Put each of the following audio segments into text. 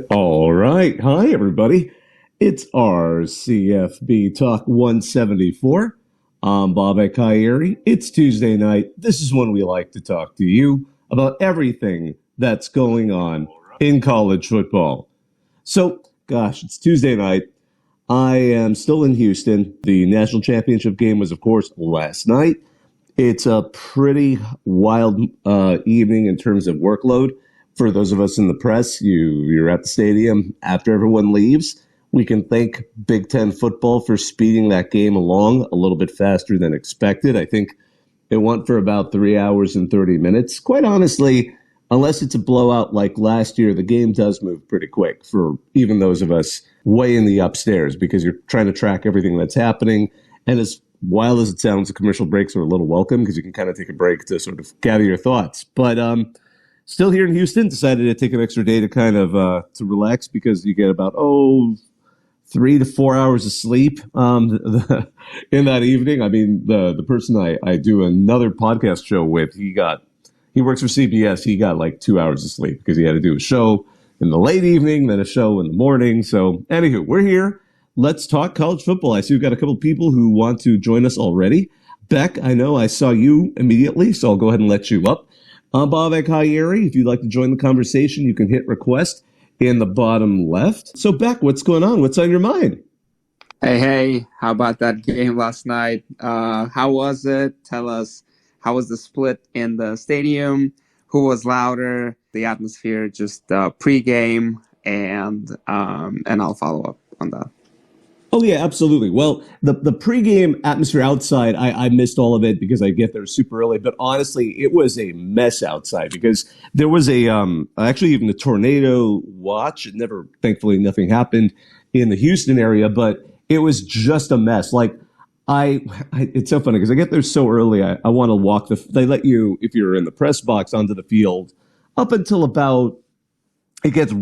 All right. Hi, everybody. It's our CFB Talk 174. I'm Bobak Ha'Eri. It's Tuesday night. This is when we like to talk to you about everything that's going on in college football. So, gosh, it's Tuesday night. I am still in Houston. The national championship game was, of course, last night. It's a pretty wild evening in terms of workload. For those of us in the press, you're at the stadium after everyone leaves. We can thank Big Ten football for speeding that game along a little bit faster than expected. I think it went for about 3 hours and 30 minutes. Quite honestly, unless it's a blowout like last year, the game does move pretty quick for even those of us way in the upstairs because you're trying to track everything that's happening. And as wild as it sounds, the commercial breaks are a little welcome because you can kind of take a break to sort of gather your thoughts. But still here in Houston, decided to take an extra day to kind of to relax because you get about 3 to 4 hours of sleep in that evening. I mean, the person I do another podcast show with, he works for CBS. He got like 2 hours of sleep because he had to do a show in the late evening, then a show in the morning. So anywho, we're here. Let's talk college football. I see we've got a couple of people who want to join us already. Beck, I know I saw you immediately, so I'll go ahead and let you up. I'm Bobak Ha'Eri. If you'd like to join the conversation, you can hit request in the bottom left. So, Beck, what's going on? What's on your mind? Hey, how about that game last night? How was it? Tell us, how was the split in the stadium? Who was louder? The atmosphere, just pre-game, and I'll follow up on that. Oh, yeah, absolutely. Well, the pregame atmosphere outside, I missed all of it because I get there super early. But honestly, it was a mess outside because there was actually even a tornado watch. Thankfully, nothing happened in the Houston area, but it was just a mess. Like, it's so funny because I get there so early. I want to walk they let you, if you're in the press box, onto the field up until about, it gets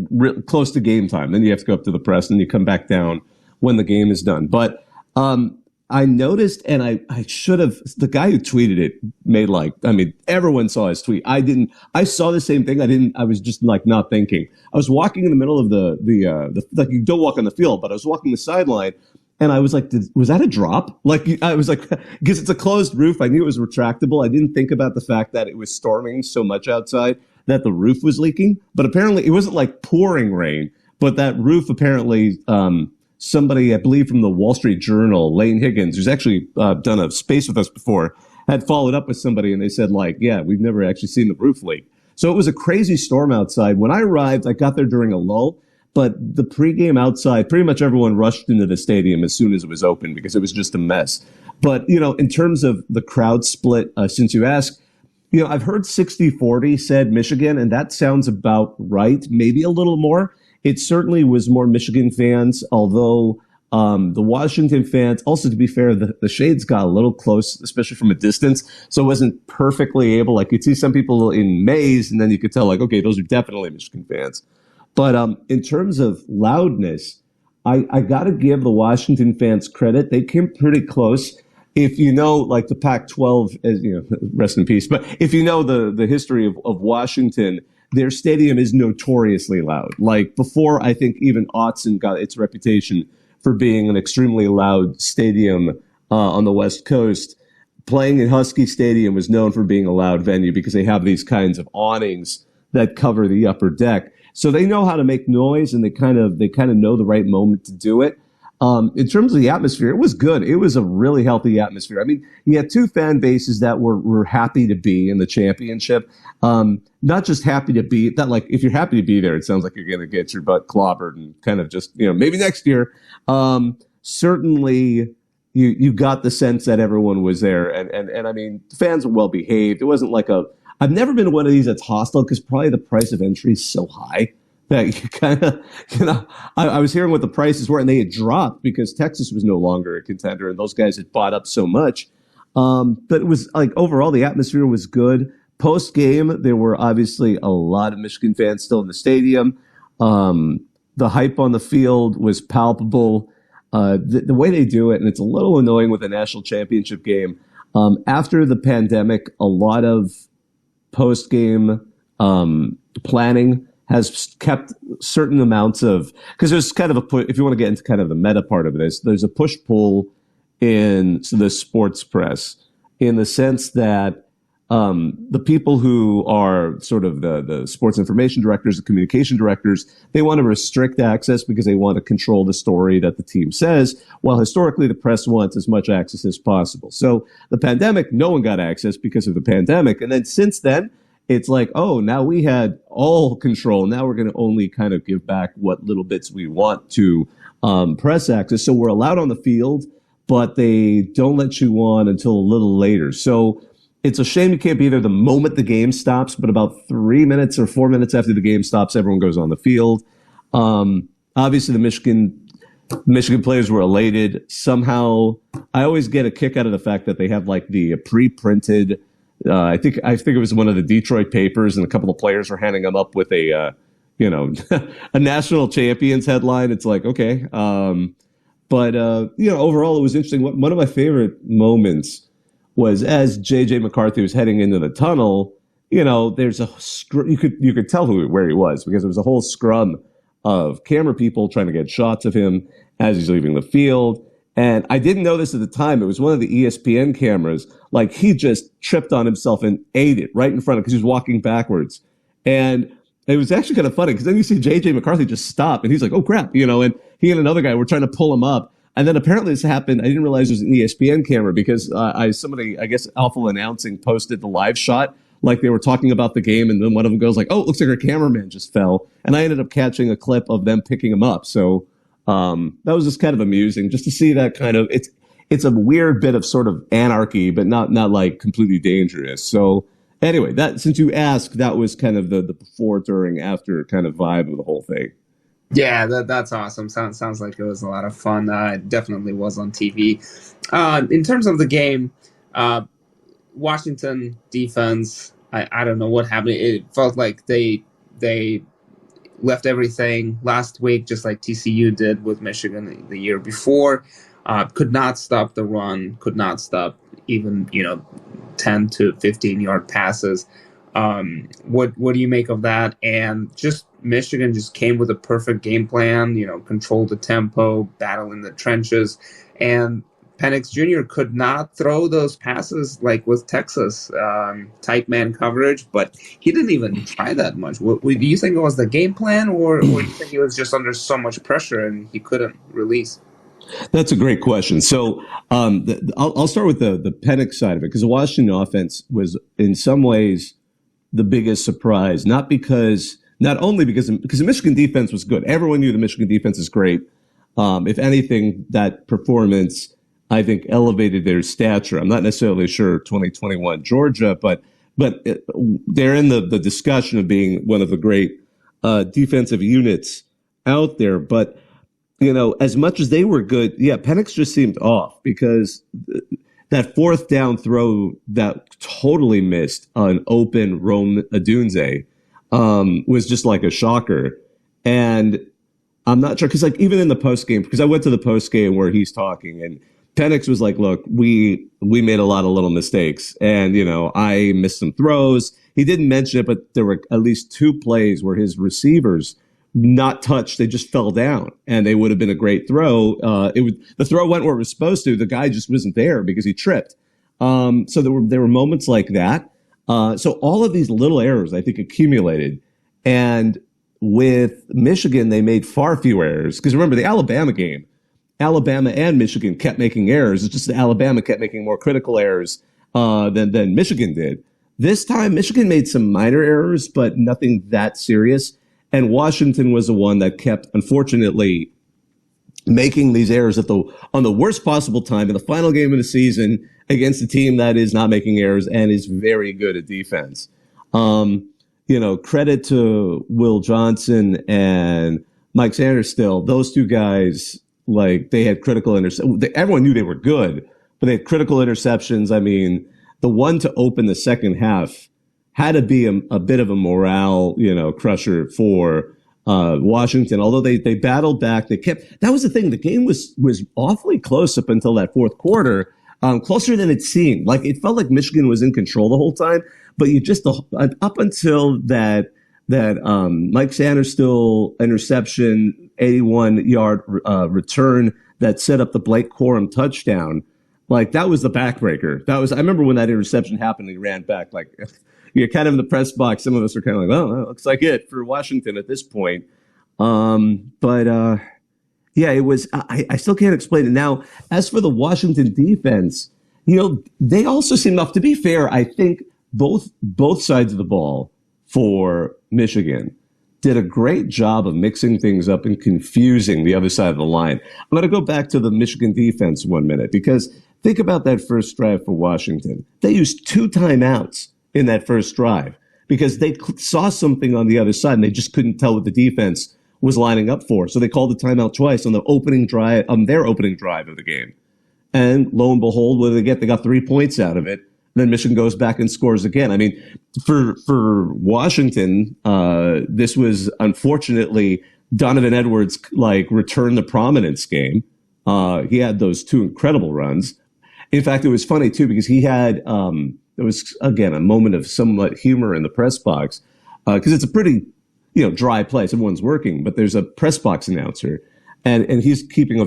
close to game time. Then you have to go up to the press and you come back down when the game is done. But I noticed, and I should have, the guy who tweeted it everyone saw his tweet. I saw the same thing. I was just like not thinking. I was walking in the middle of the like you don't walk on the field, but I was walking the sideline and I was like, was that a drop? Like, I was like, because it's a closed roof. I knew it was retractable. I didn't think about the fact that it was storming so much outside that the roof was leaking. But apparently it wasn't like pouring rain, but that roof apparently, somebody, I believe from the Wall Street Journal, Lane Higgins, who's actually done a space with us before, had followed up with somebody and they said like, yeah, we've never actually seen the roof leak. So it was a crazy storm outside. When I arrived, I got there during a lull, but the pregame outside, pretty much everyone rushed into the stadium as soon as it was open because it was just a mess. But, in terms of the crowd split, since you asked, I've heard 60-40 said Michigan, and that sounds about right, maybe a little more. It certainly was more Michigan fans, although the Washington fans, also to be fair, the shades got a little close, especially from a distance. So it wasn't perfectly able. Like you'd see some people in maze, and then you could tell like, okay, those are definitely Michigan fans. But in terms of loudness, I got to give the Washington fans credit. They came pretty close. If you know, like the Pac-12, as rest in peace. But if you know the history of Washington, their stadium is notoriously loud. Like before, I think even Autzen got its reputation for being an extremely loud stadium on the West Coast. Playing in Husky Stadium was known for being a loud venue because they have these kinds of awnings that cover the upper deck. So they know how to make noise, and they kind of know the right moment to do it. In terms of the atmosphere, it was good. It was a really healthy atmosphere. I mean, you had two fan bases that were happy to be in the championship. Not just happy to be that, like, if you're happy to be there, it sounds like you're going to get your butt clobbered and kind of just, maybe next year. Certainly you got the sense that everyone was there. And I mean, fans were well behaved. It wasn't like I've never been to one of these that's hostile because probably the price of entry is so high that you kind of, I was hearing what the prices were and they had dropped because Texas was no longer a contender and those guys had bought up so much. But it was like overall, the atmosphere was good. Post game, there were obviously a lot of Michigan fans still in the stadium. The hype on the field was palpable. The way they do it, and it's a little annoying with a national championship game. After the pandemic, a lot of post game planning has kept certain amounts of, because there's kind of if you want to get into kind of the meta part of this, there's a push-pull in the sports press in the sense that the people who are sort of the sports information directors, the communication directors, they want to restrict access because they want to control the story that the team says, while historically the press wants as much access as possible. So the pandemic, no one got access because of the pandemic. And then since then, it's like, oh, now we had all control. Now we're going to only kind of give back what little bits we want to press access. So we're allowed on the field, but they don't let you on until a little later. So it's a shame you can't be there the moment the game stops, but about 3 minutes or 4 minutes after the game stops, everyone goes on the field. Obviously, the Michigan players were elated. Somehow, I always get a kick out of the fact that they have like the pre-printed. I think it was one of the Detroit papers, and a couple of players were handing them up with a a national champions headline. It's like, okay, but overall, it was interesting. One of my favorite moments was as J.J. McCarthy was heading into the tunnel. There's a you could tell where he was, because there was a whole scrum of camera people trying to get shots of him as he's leaving the field. And I didn't know this at the time. It was one of the ESPN cameras. Like, he just tripped on himself and ate it right in front of, because he was walking backwards. And it was actually kind of funny, because then you see J.J. McCarthy just stop, and he's like, oh crap, and he and another guy were trying to pull him up. And then apparently this happened. I didn't realize it was an ESPN camera, because somebody, I guess Alpha Announcing, posted the live shot, like they were talking about the game, and then one of them goes like, oh, it looks like our cameraman just fell. And I ended up catching a clip of them picking him up. So that was just kind of amusing, just to see that kind of, it's a weird bit of sort of anarchy, but not like completely dangerous. So anyway, that, since you asked, that was kind of the before, during, after kind of vibe of the whole thing. Yeah, that's awesome. Sounds like it was a lot of fun. It definitely was on TV. In terms of the game, Washington defense, I don't know what happened. It felt like they left everything last week, just like TCU did with Michigan the year before. Could not stop the run, could not stop even 10 to 15-yard passes. What do you make of that? And just Michigan just came with a perfect game plan, control the tempo, battle in the trenches, and Penix Jr. could not throw those passes like with Texas, tight man coverage, but he didn't even try that much. Do you think it was the game plan, or do you think he was just under so much pressure and he couldn't release? That's a great question. So I'll start with the Penix side of it, because the Washington offense was in some ways the biggest surprise, not only because the Michigan defense was good. Everyone knew the Michigan defense is great. If anything, that performance, I think, elevated their stature. I'm not necessarily sure 2021 Georgia, but they're in the discussion of being one of the great defensive units out there. But as much as they were good, yeah, Penix just seemed off, because that fourth down throw that totally missed an open Rome Odunze was just like a shocker. And I'm not sure, because like even in the post game, because I went to the post game where he's talking, and Penix was like, look, we made a lot of little mistakes, and I missed some throws. He didn't mention it, but there were at least 2 plays where his receivers not touched, they just fell down, and they would have been a great throw. The throw went where it was supposed to. The guy just wasn't there because he tripped. So there were moments like that. So all of these little errors, I think, accumulated. And with Michigan, they made far fewer errors, because remember the Alabama game, Alabama and Michigan kept making errors. It's just that Alabama kept making more critical errors than Michigan did. This time, Michigan made some minor errors, but nothing that serious. And Washington was the one that kept, unfortunately, making these errors on the worst possible time in the final game of the season against a team that is not making errors and is very good at defense. Credit to Will Johnson and Mike Sanders still. Those 2 guys, like, they had critical interceptions. Everyone knew they were good, but they had critical interceptions. I mean, the one to open the second half had to be a bit of a morale, crusher for Washington. Although they battled back, that was the thing. The game was awfully close up until that fourth quarter, closer than it seemed. Like, it felt like Michigan was in control the whole time, but up until that that Mike Sanderstill interception, 81-yard return that set up the Blake Corum touchdown. Like, that was the backbreaker. I remember when that interception happened, he ran back. Like, you're kind of in the press box. Some of us are kind of like, oh, that looks like it for Washington at this point. Yeah, it was. I still can't explain it. Now, as for the Washington defense, they also seem enough. To be fair, I think both sides of the ball for Michigan did a great job of mixing things up and confusing the other side of the line. I'm going to go back to the Michigan defense 1 minute, because think about that first drive for Washington. They used 2 timeouts in that first drive because they saw something on the other side and they just couldn't tell what the defense was lining up for. So they called the timeout twice on their opening drive of the game. And lo and behold, what do they get? They got 3 points out of it. Then Michigan goes back and scores again. I mean, for Washington, this was unfortunately Donovan Edwards' return to prominence game. He had those 2 incredible runs. In fact, it was funny too because he had there was again a moment of somewhat humor in the press box because it's a pretty dry place. Everyone's working, but there's a press box announcer. And he's keeping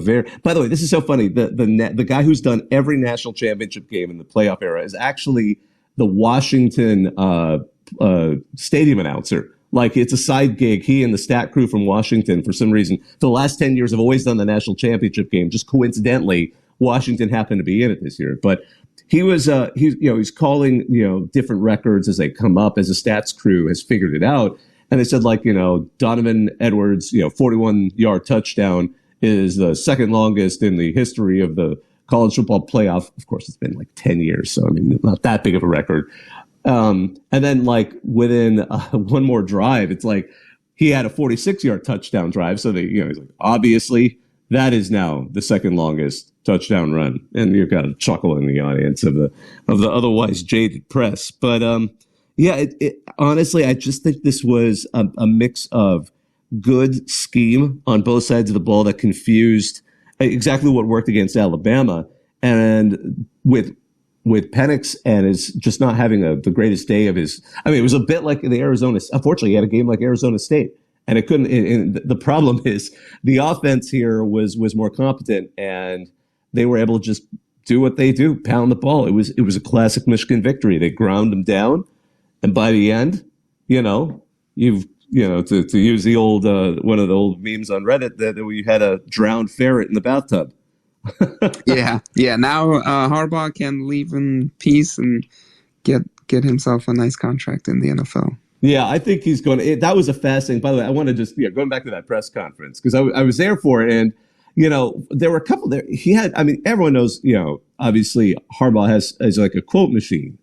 by the way, this is so funny. The guy who's done every national championship game in the playoff era is actually the Washington stadium announcer. Like, it's a side gig. He and the stat crew from Washington, for some reason, for the last 10 years have always done the national championship game. Just coincidentally, Washington happened to be in it this year. But he was, he's calling, different records as they come up, as the stats crew has figured it out. And they said, Donovan Edwards, 41-yard touchdown is the second longest in the history of the college football playoff. Of course, it's been 10 years. So, I mean, not that big of a record. And then within one more drive, it's he had a 46-yard touchdown drive. So he's obviously that is now the second longest touchdown run. And you've got a chuckle in the audience of the otherwise jaded press. But, yeah, honestly, I just think this was a mix of good scheme on both sides of the ball that confused exactly what worked against Alabama, and with Penix and is just not having the greatest day of his. I mean, it was a bit like the Arizona. Unfortunately, he had a game like Arizona State, and it couldn't. And the problem is the offense here was more competent, and they were able to just do what they do, pound the ball. It was a classic Michigan victory. They ground them down. And by the end, to use the old one of the old memes on Reddit that we had a drowned ferret in the bathtub. Yeah. Now Harbaugh can leave in peace and get himself a nice contract in the NFL. Yeah, I think he's going to. That was a fascinating. By the way, I want to just going back to that press conference because I was there for it, and there were a couple there. He had. I mean, everyone knows. Obviously Harbaugh has a quote machine.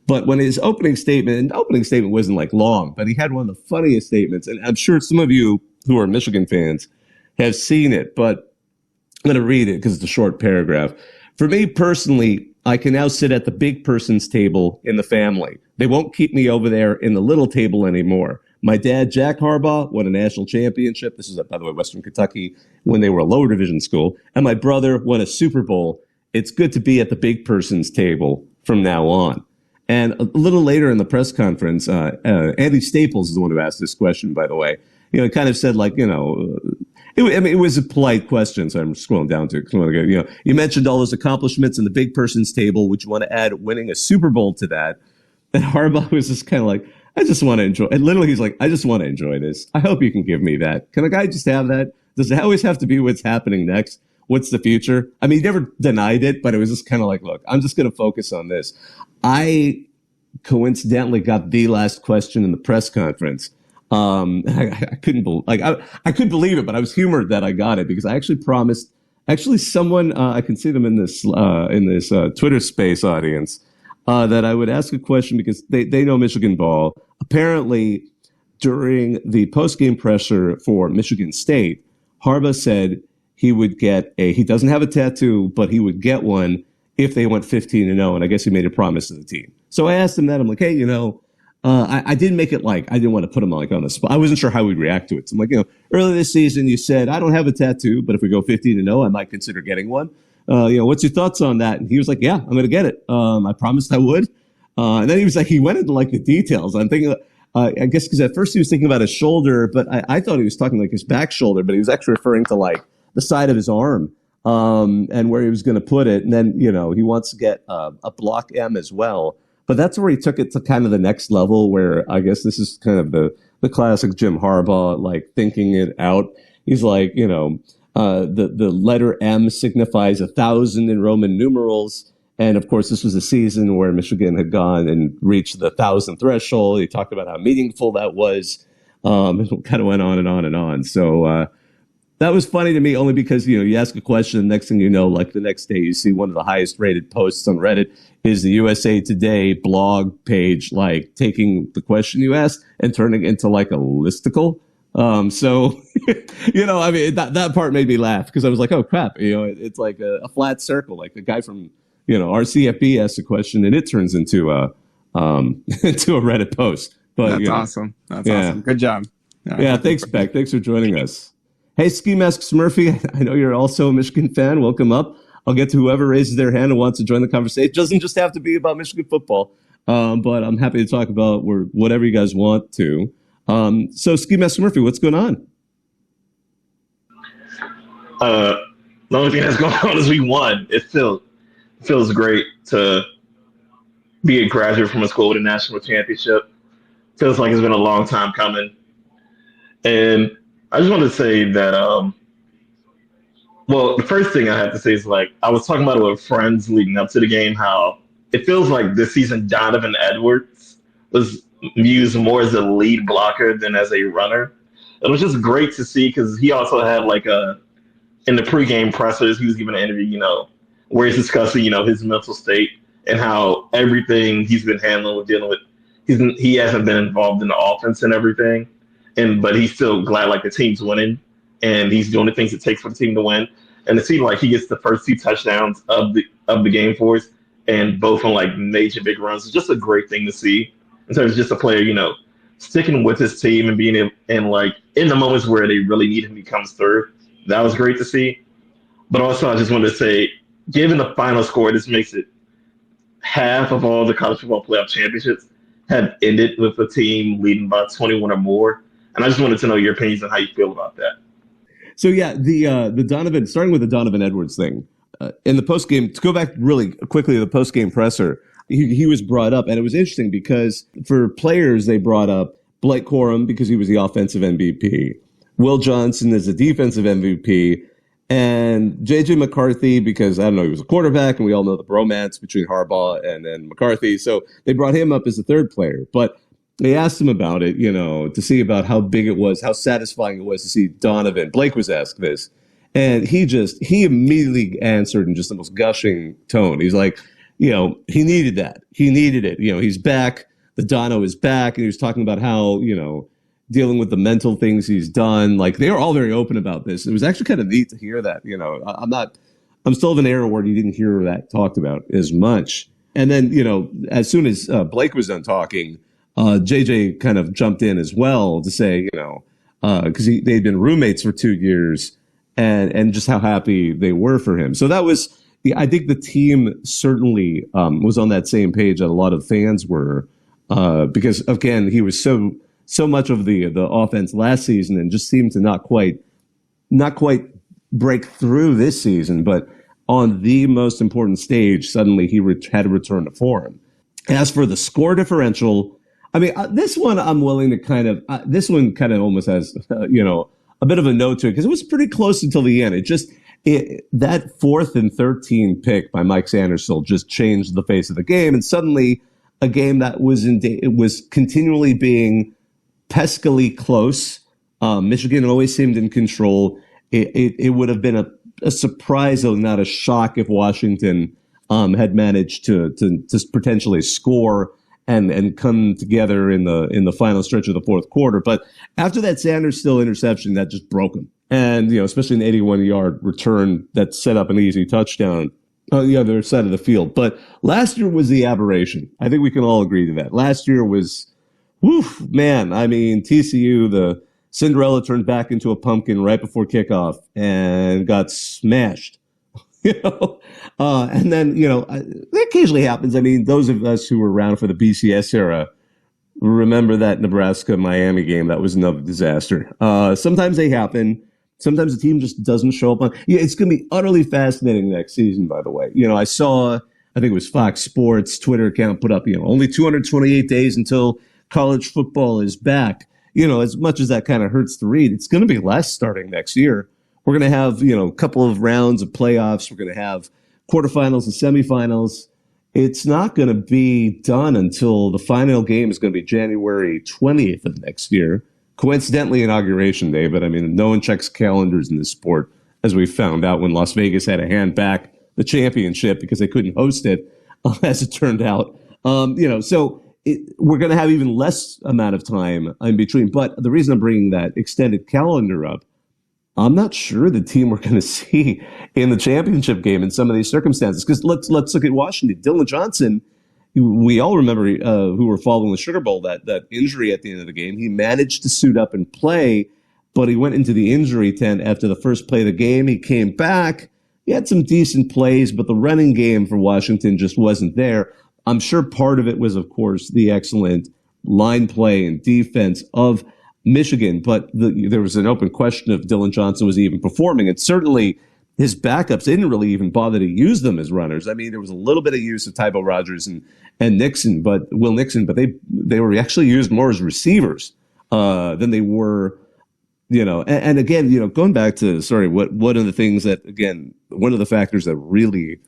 But when his opening statement wasn't long, but he had one of the funniest statements. And I'm sure some of you who are Michigan fans have seen it, but I'm going to read it because it's a short paragraph. For me personally, I can now sit at the big person's table in the family. They won't keep me over there in the little table anymore. My dad, Jack Harbaugh, won a national championship. This is, by the way, Western Kentucky when they were a lower division school. And my brother won a Super Bowl. It's good to be at the big person's table from now on. And a little later in the press conference, Andy Staples is the one who asked this question, by the way. Kind of said it was a polite question, so I'm scrolling down to it. You mentioned all those accomplishments in the big person's table. Would you want to add winning a Super Bowl to that? And Harbaugh was just kind of I just want to enjoy. And literally, he's I just want to enjoy this. I hope you can give me that. Can a guy just have that? Does it always have to be what's happening next? What's the future? I mean, he never denied it, but it was just kind of look, I'm just going to focus on this. I coincidentally got the last question in the press conference. I couldn't I couldn't believe it, but I was humored that I got it because I actually promised someone, I can see them in this Twitter space audience, that I would ask a question because they know Michigan ball. Apparently, during the post-game presser for Michigan State, Harbaugh said he would get he doesn't have a tattoo, but he would get one if they went 15-0, and I guess he made a promise to the team. So I asked him that. I'm like, hey, I didn't make it I didn't want to put him on the spot. I wasn't sure how he'd react to it. So I'm like, earlier this season you said, I don't have a tattoo, but if we go 15-0, I might consider getting one. What's your thoughts on that? And he was like, yeah, I'm going to get it. I promised I would. And then he was he went into the details. I'm thinking, I guess because at first he was thinking about his shoulder, but I thought he was talking like his back shoulder, but he was actually referring to like the side of his arm, and where he was going to put it. And then, he wants to get a block M as well. But that's where he took it to kind of the next level, where I guess this is kind of the classic Jim Harbaugh, like thinking it out. He's like, the letter M signifies 1,000 in Roman numerals. And of course, this was a season where Michigan had gone and reached the 1,000 threshold. He talked about how meaningful that was. It kind of went on and on and on. So that was funny to me, only because, you ask a question, next thing you know, like the next day, you see one of the highest rated posts on Reddit is the USA Today blog page, like taking the question you asked and turning it into like a listicle. So, I mean, that part made me laugh because I was like, oh crap, it's like a flat circle, like the guy from, our CFB asked a question and it turns into into a Reddit post. But that's awesome. That's awesome. Good job. Yeah. Thanks, Beck. Thanks for joining us. Hey, Ski Masks Murphy, I know you're also a Michigan fan. Welcome up. I'll get to whoever raises their hand and wants to join the conversation. It doesn't just have to be about Michigan football, but I'm happy to talk about whatever you guys want to. So, Ski Master Murphy, what's going on? The only thing that's going on is we won. It feels great to be a graduate from a school with a national championship. Feels like it's been a long time coming. And I just wanted to say that, the first thing I have to say is, like, I was talking about it with friends leading up to the game, how it feels like this season Donovan Edwards was used more as a lead blocker than as a runner. It was just great to see because he also had in the pregame pressers, he was giving an interview, where he's discussing, his mental state and how everything he's been handling with dealing with, he hasn't been involved in the offense and everything. But he's still glad like the team's winning and he's doing the things it takes for the team to win. And it seemed like he gets the first 2 touchdowns of the game for us, and both on like major big runs. It's just a great thing to see in terms of just a player, sticking with his team and being in the moments where they really need him, he comes through. That was great to see. But also I just wanted to say, given the final score, this makes it half of all the college football playoff championships have ended with a team leading by 21 or more. And I just wanted to know your opinions on how you feel about that. So yeah, the Donovan, starting with the Donovan Edwards thing, in the post game, to go back really quickly to the post game presser, he was brought up, and it was interesting because for players they brought up Blake Corum because he was the offensive MVP, Will Johnson as the defensive MVP, and JJ McCarthy because he was a quarterback, and we all know the bromance between Harbaugh and then McCarthy, so they brought him up as the third player, but. They asked him about it, to see about how big it was, how satisfying it was to see Donovan. Blake was asked this, and he immediately answered in just the most gushing tone. He's like, he needed that. He needed it. He's back. The Dono is back. And he was talking about how, dealing with the mental things he's done. Like, they were all very open about this. It was actually kind of neat to hear that, I'm still of an era where you didn't hear that talked about as much. And then, as soon as Blake was done talking, JJ kind of jumped in as well to say, because they'd been roommates for 2 years and just how happy they were for him. So that was, I think the team certainly was on that same page that a lot of fans were, because again, he was so much of the offense last season and just seemed to not quite break through this season. But on the most important stage, suddenly he had to return to form. As for the score differential, I mean, this one I'm willing to this one kind of almost has, a bit of a note to it because it was pretty close until the end. That 4th and 13 pick by Mike Sanderson just changed the face of the game. And suddenly a game that was continually being peskily close. Michigan always seemed in control. It would have been a surprise, though not a shock, if Washington had managed to potentially score and come together in the final stretch of the fourth quarter. But after that Sanders Still interception, that just broke him. And, especially an 81-yard return that set up an easy touchdown on the other side of the field. But last year was the aberration. I think we can all agree to that. Last year was, man. I mean, TCU, the Cinderella turned back into a pumpkin right before kickoff and got smashed. And then, that occasionally happens. I mean, those of us who were around for the BCS era remember that Nebraska-Miami game. That was another disaster. Sometimes they happen. Sometimes the team just doesn't show up on. Yeah, it's going to be utterly fascinating next season, by the way. I saw, I think it was Fox Sports Twitter account put up, only 228 days until college football is back. As much as that kind of hurts to read, it's going to be less starting next year. We're going to have, a couple of rounds of playoffs. We're going to have quarterfinals and semifinals. It's not going to be done until the final game is going to be January 20th of next year. Coincidentally, Inauguration Day, but I mean, no one checks calendars in this sport, as we found out when Las Vegas had to hand back the championship because they couldn't host it, as it turned out. So we're going to have even less amount of time in between. But the reason I'm bringing that extended calendar up, I'm not sure the team we're going to see in the championship game in some of these circumstances. Because let's look at Washington. Dylan Johnson, we all remember who were following the Sugar Bowl, that injury at the end of the game. He managed to suit up and play, but he went into the injury tent after the first play of the game. He came back. He had some decent plays, but the running game for Washington just wasn't there. I'm sure part of it was, of course, the excellent line play and defense of Michigan, but there was an open question if Dylan Johnson was even performing. And certainly his backups, they didn't really even bother to use them as runners. I mean, there was a little bit of use of Tybo Rogers and Will Nixon, but they were actually used more as receivers than they were, and again, going back to, what one of the things that, again, one of the factors that really,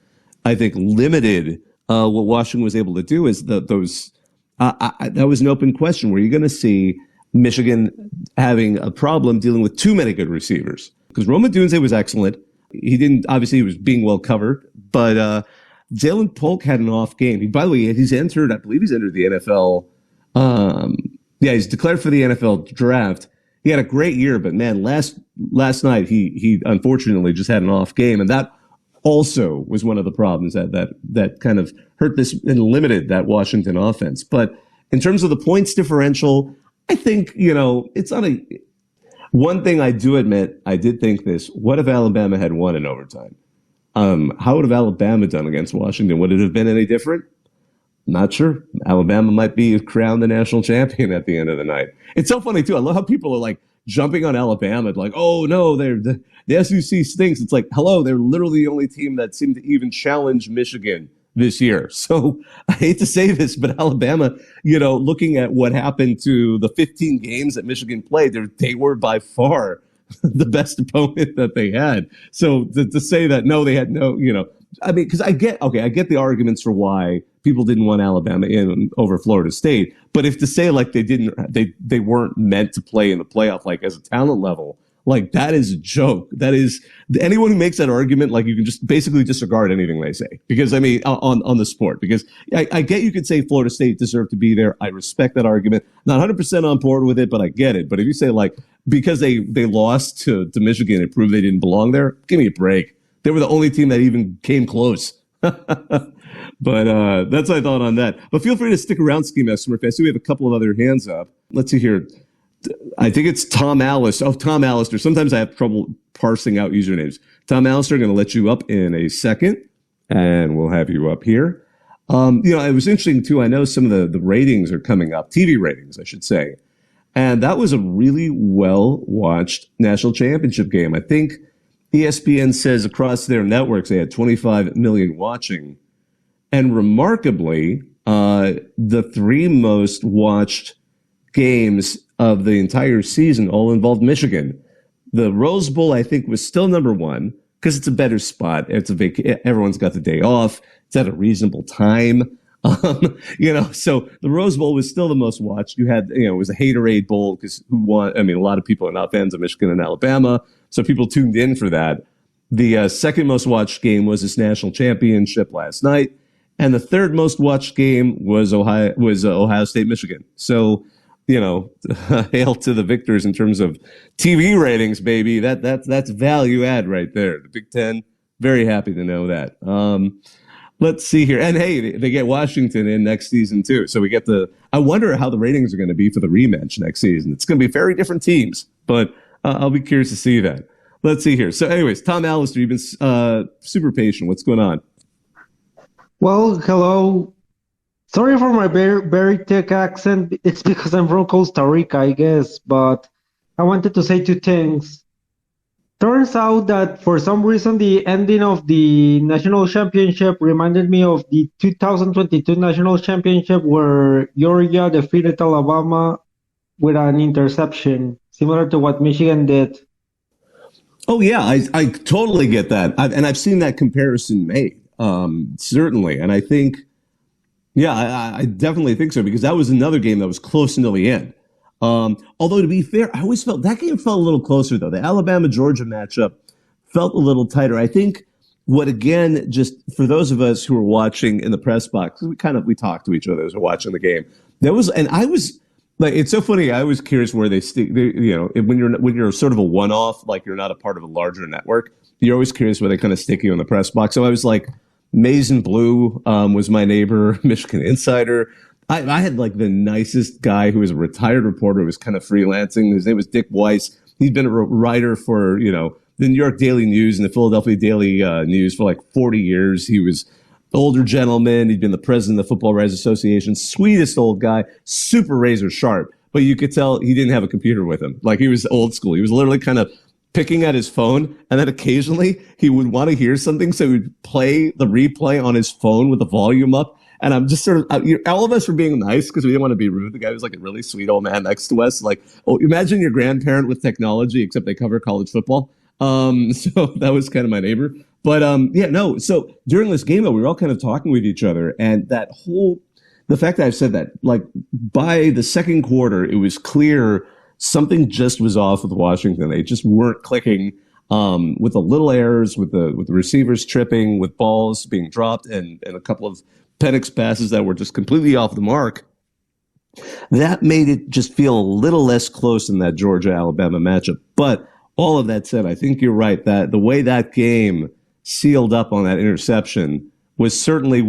I think, limited what Washington was able to do is that was an open question. Were you going to see Michigan having a problem dealing with too many good receivers? Because Roma Dunze was excellent. He was being well covered, but Jalen Polk had an off game. By the way, I believe he's entered the NFL. He's declared for the NFL draft. He had a great year, but man, last night he unfortunately just had an off game, and that also was one of the problems that kind of hurt this and limited that Washington offense. But in terms of the points differential, I think, it's not one thing I do admit, I did think this. What if Alabama had won in overtime? How would have Alabama done against Washington? Would it have been any different? Not sure. Alabama might be crowned the national champion at the end of the night. It's so funny, too. I love how people are like jumping on Alabama, like, oh, no, the SEC stinks. It's like, hello, they're literally the only team that seemed to even challenge Michigan this year. So I hate to say this, but Alabama, looking at what happened to the 15 games that Michigan played, they were by far the best opponent that they had. So to say that, no, they had no, I mean, because I get the arguments for why people didn't want Alabama in over Florida State. But if to say like they weren't meant to play in the playoff, like as a talent level, like that is a joke. That is, anyone who makes that argument, like you can just basically disregard anything they say. Because I mean, on the sport, because I get you could say Florida State deserved to be there. I respect that argument. Not 100% on board with it, but I get it. But if you say like, because they lost to Michigan, it proved they didn't belong there, give me a break. They were the only team that even came close. But that's my thought on that. But feel free to stick around, Ski Master. I see we have a couple of other hands up. Let's see here. I think it's Tom Alistair. Oh, Tom Alistair. Sometimes I have trouble parsing out usernames. Tom Alistair, going to let you up in a second, and we'll have you up here. It was interesting, too. I know some of the ratings are coming up, TV ratings, I should say. And that was a really well-watched national championship game. I think ESPN says across their networks they had 25 million watching. And remarkably, the three most watched games of the entire season all involved Michigan. The Rose Bowl, I think, was still number one because it's a better spot. Everyone's got the day off. It's at a reasonable time. So the Rose Bowl was still the most watched. You had, it was a Haterade Bowl because who won? I mean, a lot of people are not fans of Michigan and Alabama, so people tuned in for that. The second most watched game was this national championship last night, and the third most watched game was Ohio State, Michigan. So, hail to the victors in terms of TV ratings, baby. That's value add right there. The Big Ten, very happy to know that. Let's see here. And hey, they get Washington in next season too. So we get I wonder how the ratings are going to be for the rematch next season. It's going to be very different teams, but I'll be curious to see that. Let's see here. So anyways, Tom Alistair, you've been super patient. What's going on? Well, hello Sorry for my very thick accent. It's because I'm from Costa Rica, I guess. But I wanted to say two things. Turns out that for some reason the ending of the national championship reminded me of the 2022 national championship where Georgia defeated Alabama with an interception, similar to what Michigan did. Oh yeah, I totally get that, and I've seen that comparison made, certainly, and I think, yeah, I definitely think so because that was another game that was close until the end. Although to be fair, I always felt that game felt a little closer though. The Alabama Georgia matchup felt a little tighter. I think what again, just for those of us who were watching in the press box, we talked to each other as we're watching the game. And I was like, it's so funny. I was curious where they stick. When you're sort of a one-off, like you're not a part of a larger network, you're always curious where they kind of stick you in the press box. So I was like, Maize and Blue was my neighbor, Michigan Insider. I had like the nicest guy who was a retired reporter who was kind of freelancing. His name was Dick Weiss. He'd been a writer for, the New York Daily News and the Philadelphia Daily News for like 40 years. He was an older gentleman. He'd been the president of the Football Writers Association. Sweetest old guy, super razor sharp. But you could tell he didn't have a computer with him. Like he was old school. He was literally kind of picking at his phone, and then occasionally he would want to hear something, so he would play the replay on his phone with the volume up. And I'm just sort of, all of us were being nice because we didn't want to be rude. The guy was like a really sweet old man next to us. Like, oh, imagine your grandparent with technology, except they cover college football. So that was kind of my neighbor. But so during this game, though, we were all kind of talking with each other. And the fact that I've said that, like by the second quarter, it was clear something just was off with Washington. They just weren't clicking with the little errors, with the receivers tripping, with balls being dropped, and a couple of Penix passes that were just completely off the mark. That made it just feel a little less close in that Georgia-Alabama matchup. But all of that said, I think you're right that the way that game sealed up on that interception was certainly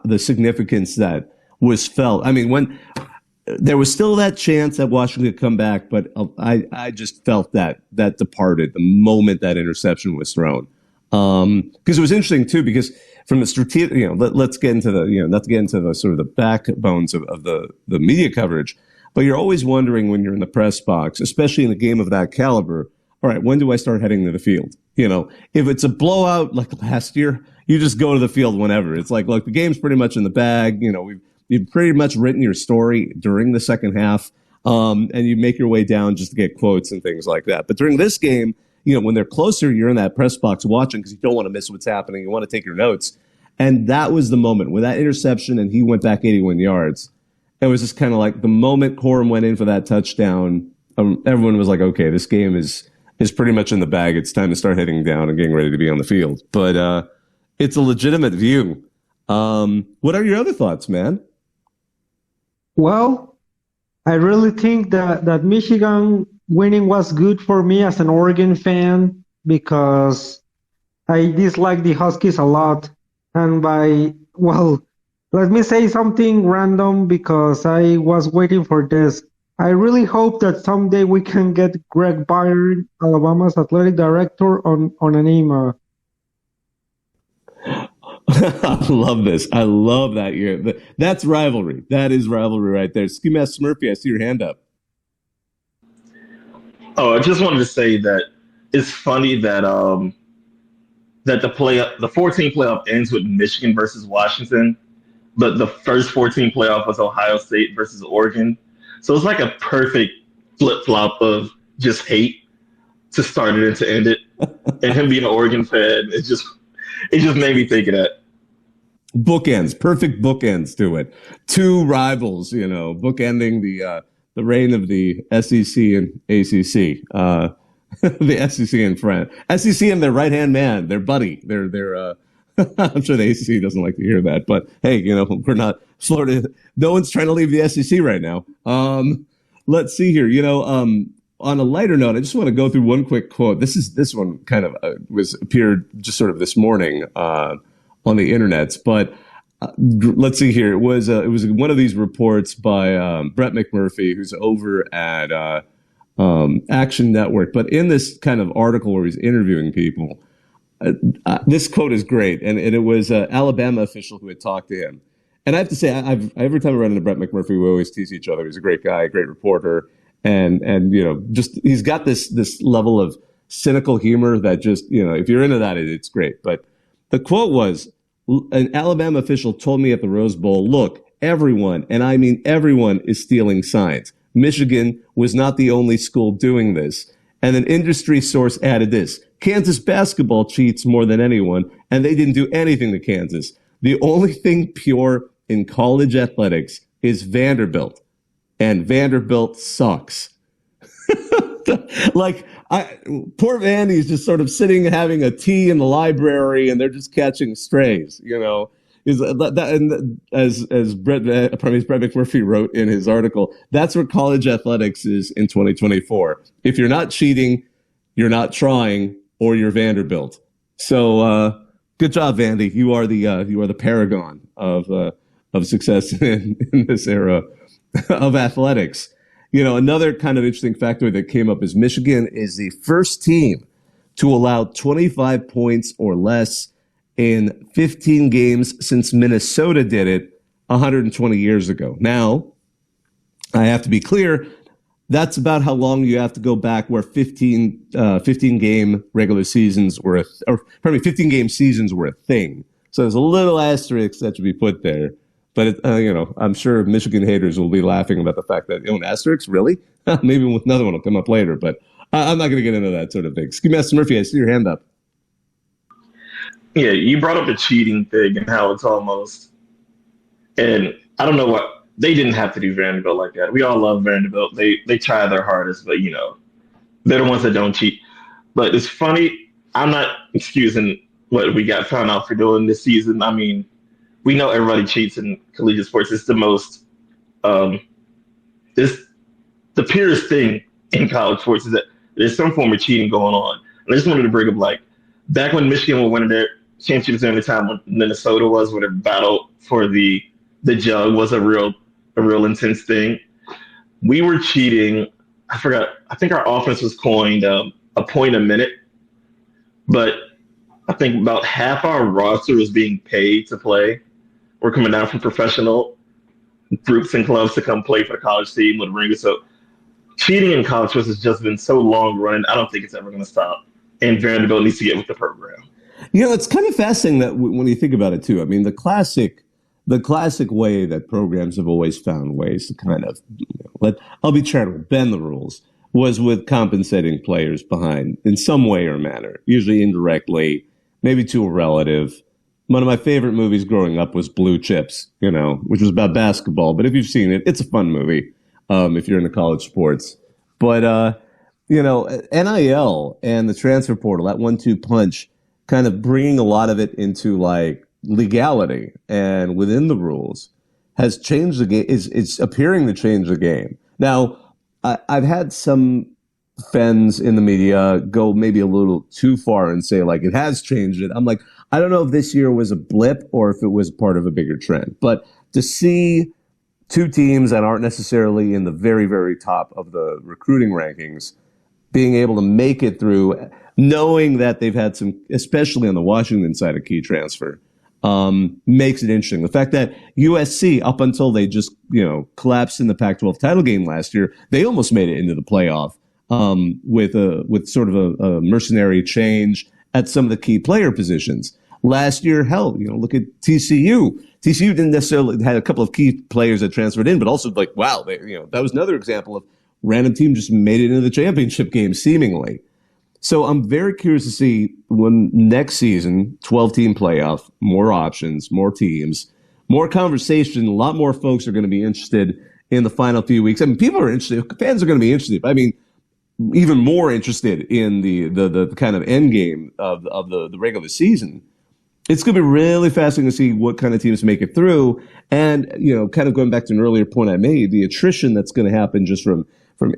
the significance that was felt. I mean, when there was still that chance that Washington could come back, but I just felt that departed the moment that interception was thrown. Because it was interesting too, because from the strategic, let's get into the, not to get into the sort of the backbones of the media coverage, but you're always wondering when you're in the press box, especially in a game of that caliber, all right, when do I start heading to the field? If it's a blowout like last year, you just go to the field whenever. It's like, look, the game's pretty much in the bag. You've pretty much written your story during the second half, and you make your way down just to get quotes and things like that. But during this game, when they're closer, you're in that press box watching because you don't want to miss what's happening. You want to take your notes. And that was the moment with that interception, and he went back 81 yards. It was just kind of like the moment Corum went in for that touchdown, everyone was like, okay, this game is pretty much in the bag. It's time to start heading down and getting ready to be on the field. But it's a legitimate view. What are your other thoughts, man? Well, I really think that Michigan winning was good for me as an Oregon fan because I dislike the Huskies a lot. And let me say something random because I was waiting for this. I really hope that someday we can get Greg Byron, Alabama's athletic director, on an email. I love this. I love that. That's rivalry. That is rivalry right there. Ski Mask Smurfy, I see your hand up. Oh, I just wanted to say that it's funny that the 14 playoff ends with Michigan versus Washington, but the first 14 playoff was Ohio State versus Oregon. So it's like a perfect flip flop of just hate to start it and to end it. And him being an Oregon fan, it just made me think of that. Bookends, perfect bookends to it. Two rivals, bookending the reign of the SEC and ACC. The SEC and friend, SEC and their right hand man, their buddy. They're I'm sure the ACC doesn't like to hear that, but hey, we're not Florida. No one's trying to leave the SEC right now. Let's see here. On a lighter note, I just want to go through one quick quote. This one kind of appeared just sort of this morning on the internet, but let's see here. It was one of these reports by Brett McMurphy, who's over at Action Network. But in this kind of article where he's interviewing people, this quote is great, and it was an Alabama official who had talked to him. And I have to say, every time I run into Brett McMurphy, we always tease each other. He's a great guy, great reporter, and just he's got this level of cynical humor that just if you're into that, it's great. But the quote was, an Alabama official told me at the Rose Bowl, "Look, everyone, and I mean everyone, is stealing signs. Michigan was not the only school doing this." And an industry source added this: "Kansas basketball cheats more than anyone, and they didn't do anything to Kansas. The only thing pure in college athletics is Vanderbilt, and Vanderbilt sucks." Poor Vandy's just sort of sitting having a tea in the library, and they're just catching strays. Is that, and as Brett McMurphy wrote in his article, that's where college athletics is in 2024. If you're not cheating, you're not trying, or you're Vanderbilt. So good job, Vandy. You are the paragon of success in this era of athletics. Another kind of interesting factor that came up is Michigan is the first team to allow 25 points or less in 15 games since Minnesota did it 120 years ago. Now, I have to be clear, that's about how long you have to go back where 15 game regular seasons were 15 game seasons were a thing. So there's a little asterisk that should be put there. But, I'm sure Michigan haters will be laughing about the fact that, an asterisk, really? Maybe another one will come up later, but I'm not going to get into that sort of thing. Ski Master Murphy, I see your hand up. Yeah, you brought up the cheating thing and how it's almost, and I don't know what, they didn't have to do Vanderbilt like that. We all love Vanderbilt. They try their hardest, but, they're the ones that don't cheat. But it's funny, I'm not excusing what we got found out for doing this season. I mean, we know everybody cheats in collegiate sports. It's the most, it's the purest thing in college sports is that there's some form of cheating going on. And I just wanted to bring up, back when Michigan was winning their championships every time when Minnesota was, where the battle for the jug was a real intense thing. We were cheating. I forgot. I think our offense was coined a point a minute, but I think about half our roster was being paid to play. We're coming down from professional groups and clubs to come play for the college team with ringers. So cheating in college sports has just been so long running. I don't think it's ever going to stop. And Vanderbilt needs to get with the program. It's kind of fascinating that when you think about it too. I mean, the classic way that programs have always found ways to kind of I'll be charitable, bend the rules, was with compensating players behind in some way or manner, usually indirectly, maybe to a relative. One of my favorite movies growing up was Blue Chips, which was about basketball. But if you've seen it, it's a fun movie if you're into college sports. But, NIL and the transfer portal, that 1-2 punch, kind of bringing a lot of it into legality and within the rules has changed the game. It's appearing to change the game. Now, I've had some fans in the media go maybe a little too far and say it has changed it. I'm like, I don't know if this year was a blip or if it was part of a bigger trend, but to see two teams that aren't necessarily in the very, very top of the recruiting rankings being able to make it through, knowing that they've had some, especially on the Washington side, a key transfer, makes it interesting. The fact that USC, up until they just, collapsed in the Pac-12 title game last year, they almost made it into the playoff with sort of a mercenary change at some of the key player positions. Last year, look at TCU. TCU didn't necessarily had a couple of key players that transferred in, but also wow, that was another example of random team just made it into the championship game seemingly. So I'm very curious to see when next season, 12-team playoff, more options, more teams, more conversation. A lot more folks are going to be interested in the final few weeks. I mean, people are interested. Fans are going to be interested. I mean, even more interested in the kind of end game of the regular season. It's going to be really fascinating to see what kind of teams make it through. And, kind of going back to an earlier point I made, the attrition that's going to happen just from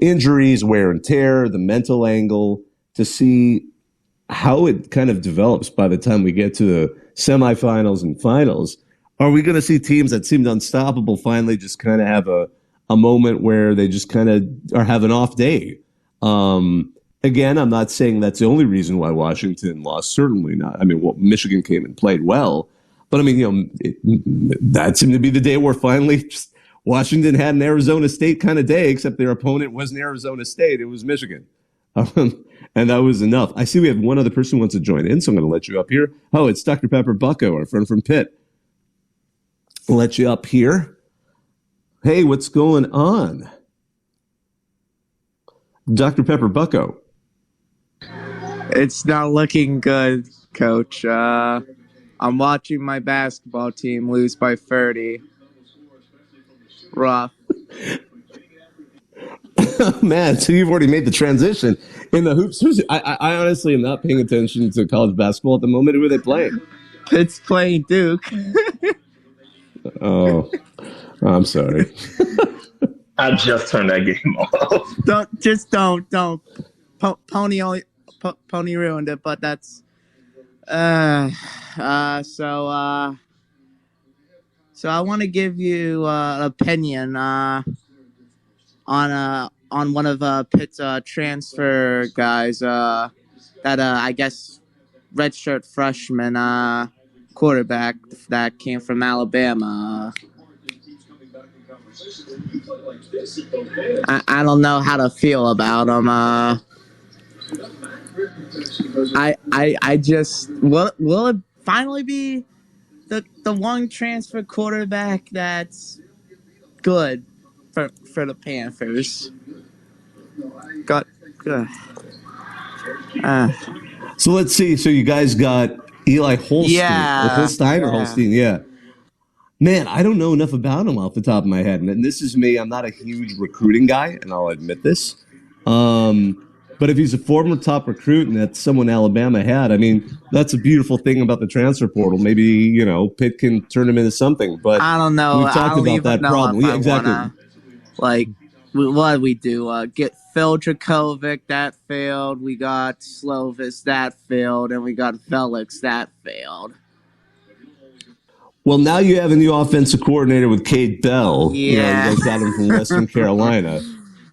injuries, wear and tear, the mental angle, to see how it kind of develops by the time we get to the semifinals and finals. Are we going to see teams that seemed unstoppable finally just kind of have a moment where they just kind of are have an off day? Again, I'm not saying that's the only reason why Washington lost. Certainly not. I mean, Michigan came and played well. But I mean, that seemed to be the day where finally just Washington had an Arizona State kind of day, except their opponent wasn't Arizona State. It was Michigan. And that was enough. I see we have one other person who wants to join in, so I'm going to let you up here. Oh, it's Dr. Pepper Bucko, our friend from Pitt. I'll let you up here. Hey, what's going on? Dr. Pepper Bucko. It's not looking good, Coach. I'm watching my basketball team lose by 30. Rough. Man, so you've already made the transition in the hoops. I honestly am not paying attention to college basketball at the moment. Who are they playing? Pitt's playing Duke. Oh, I'm sorry. I just turned that game off. Don't. Pony ruined it, but that's so I want to give you an opinion on one of Pitt's transfer guys that I guess redshirt freshman quarterback that came from Alabama. I don't know how to feel about him. I just will it finally be the one transfer quarterback that's good for the Panthers? So let's see. So you guys got Eli Holstein. Yeah. Holstein or Holstein? Yeah. Man, I don't know enough about him off the top of my head. And this is me. I'm not a huge recruiting guy, and I'll admit this. But if he's a former top recruit and that's someone Alabama had, I mean, that's a beautiful thing about the transfer portal. Maybe, Pitt can turn him into something. But I don't know. We've talked about that problem. Yeah, exactly. What did we do? Get Phil Dracovic, that failed. We got Slovis, that failed. And we got Felix, that failed. Well, now you have a new offensive coordinator with Cade Bell. Yeah. You guys got him from Western Carolina.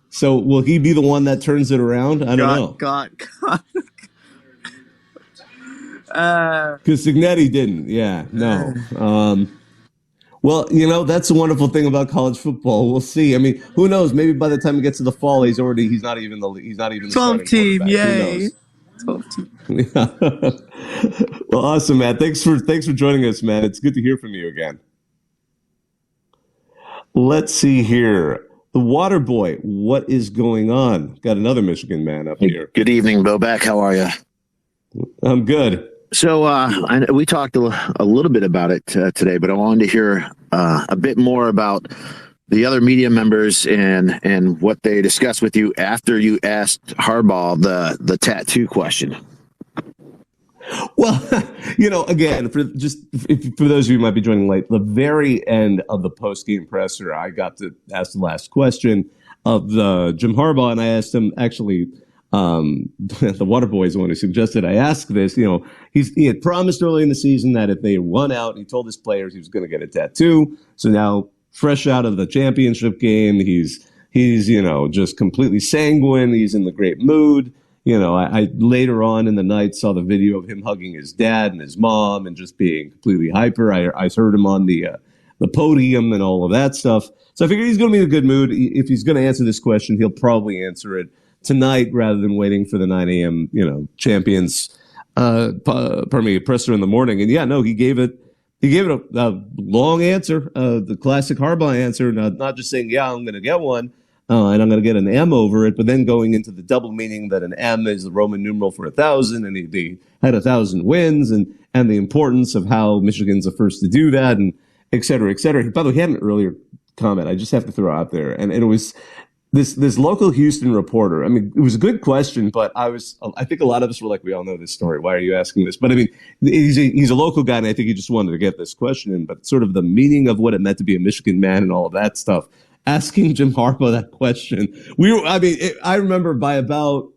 So will he be the one that turns it around? I don't know. God. Because Signetti didn't. Yeah, no. Well, that's the wonderful thing about college football. We'll see. I mean, who knows? Maybe by the time he gets to the fall, he's not even the 12 team. Yay. 12 team. Yeah. Well, awesome, man. Thanks for joining us, man. It's good to hear from you again. Let's see here. The Water Boy, what is going on? Got another Michigan man up here. Good evening, Bobak. How are you? I'm good. So we talked a little bit about it today, but I wanted to hear a bit more about the other media members and what they discussed with you after you asked Harbaugh the tattoo question. Well, again, for those of you who might be joining late, the very end of the post-game presser, I got to ask the last question of Jim Harbaugh, and I asked him, actually, the Waterboy is the one who suggested I ask this. He had promised early in the season that if they won out, he told his players he was going to get a tattoo. So now, fresh out of the championship game, he's just completely sanguine. He's in the great mood. I later on in the night saw the video of him hugging his dad and his mom and just being completely hyper. I heard him on the podium and all of that stuff. So I figured he's going to be in a good mood. If he's going to answer this question, he'll probably answer it tonight rather than waiting for the 9 a.m. champions presser in the morning. And yeah, no, he gave it a long answer, the classic Harbaugh answer, not just saying, yeah, I'm going to get one. And I'm going to get an M over it, but then going into the double meaning that an M is the Roman numeral for 1,000, and they had 1,000 wins, and the importance of how Michigan's the first to do that, and et cetera, et cetera. By the way, he had an earlier comment I just have to throw out there, and it was this local Houston reporter. I mean, it was a good question, but I think a lot of us were like, we all know this story. Why are you asking this? But I mean, he's a local guy, and I think he just wanted to get this question in, but sort of the meaning of what it meant to be a Michigan man and all of that stuff. Asking Jim Harbaugh that question, I remember by about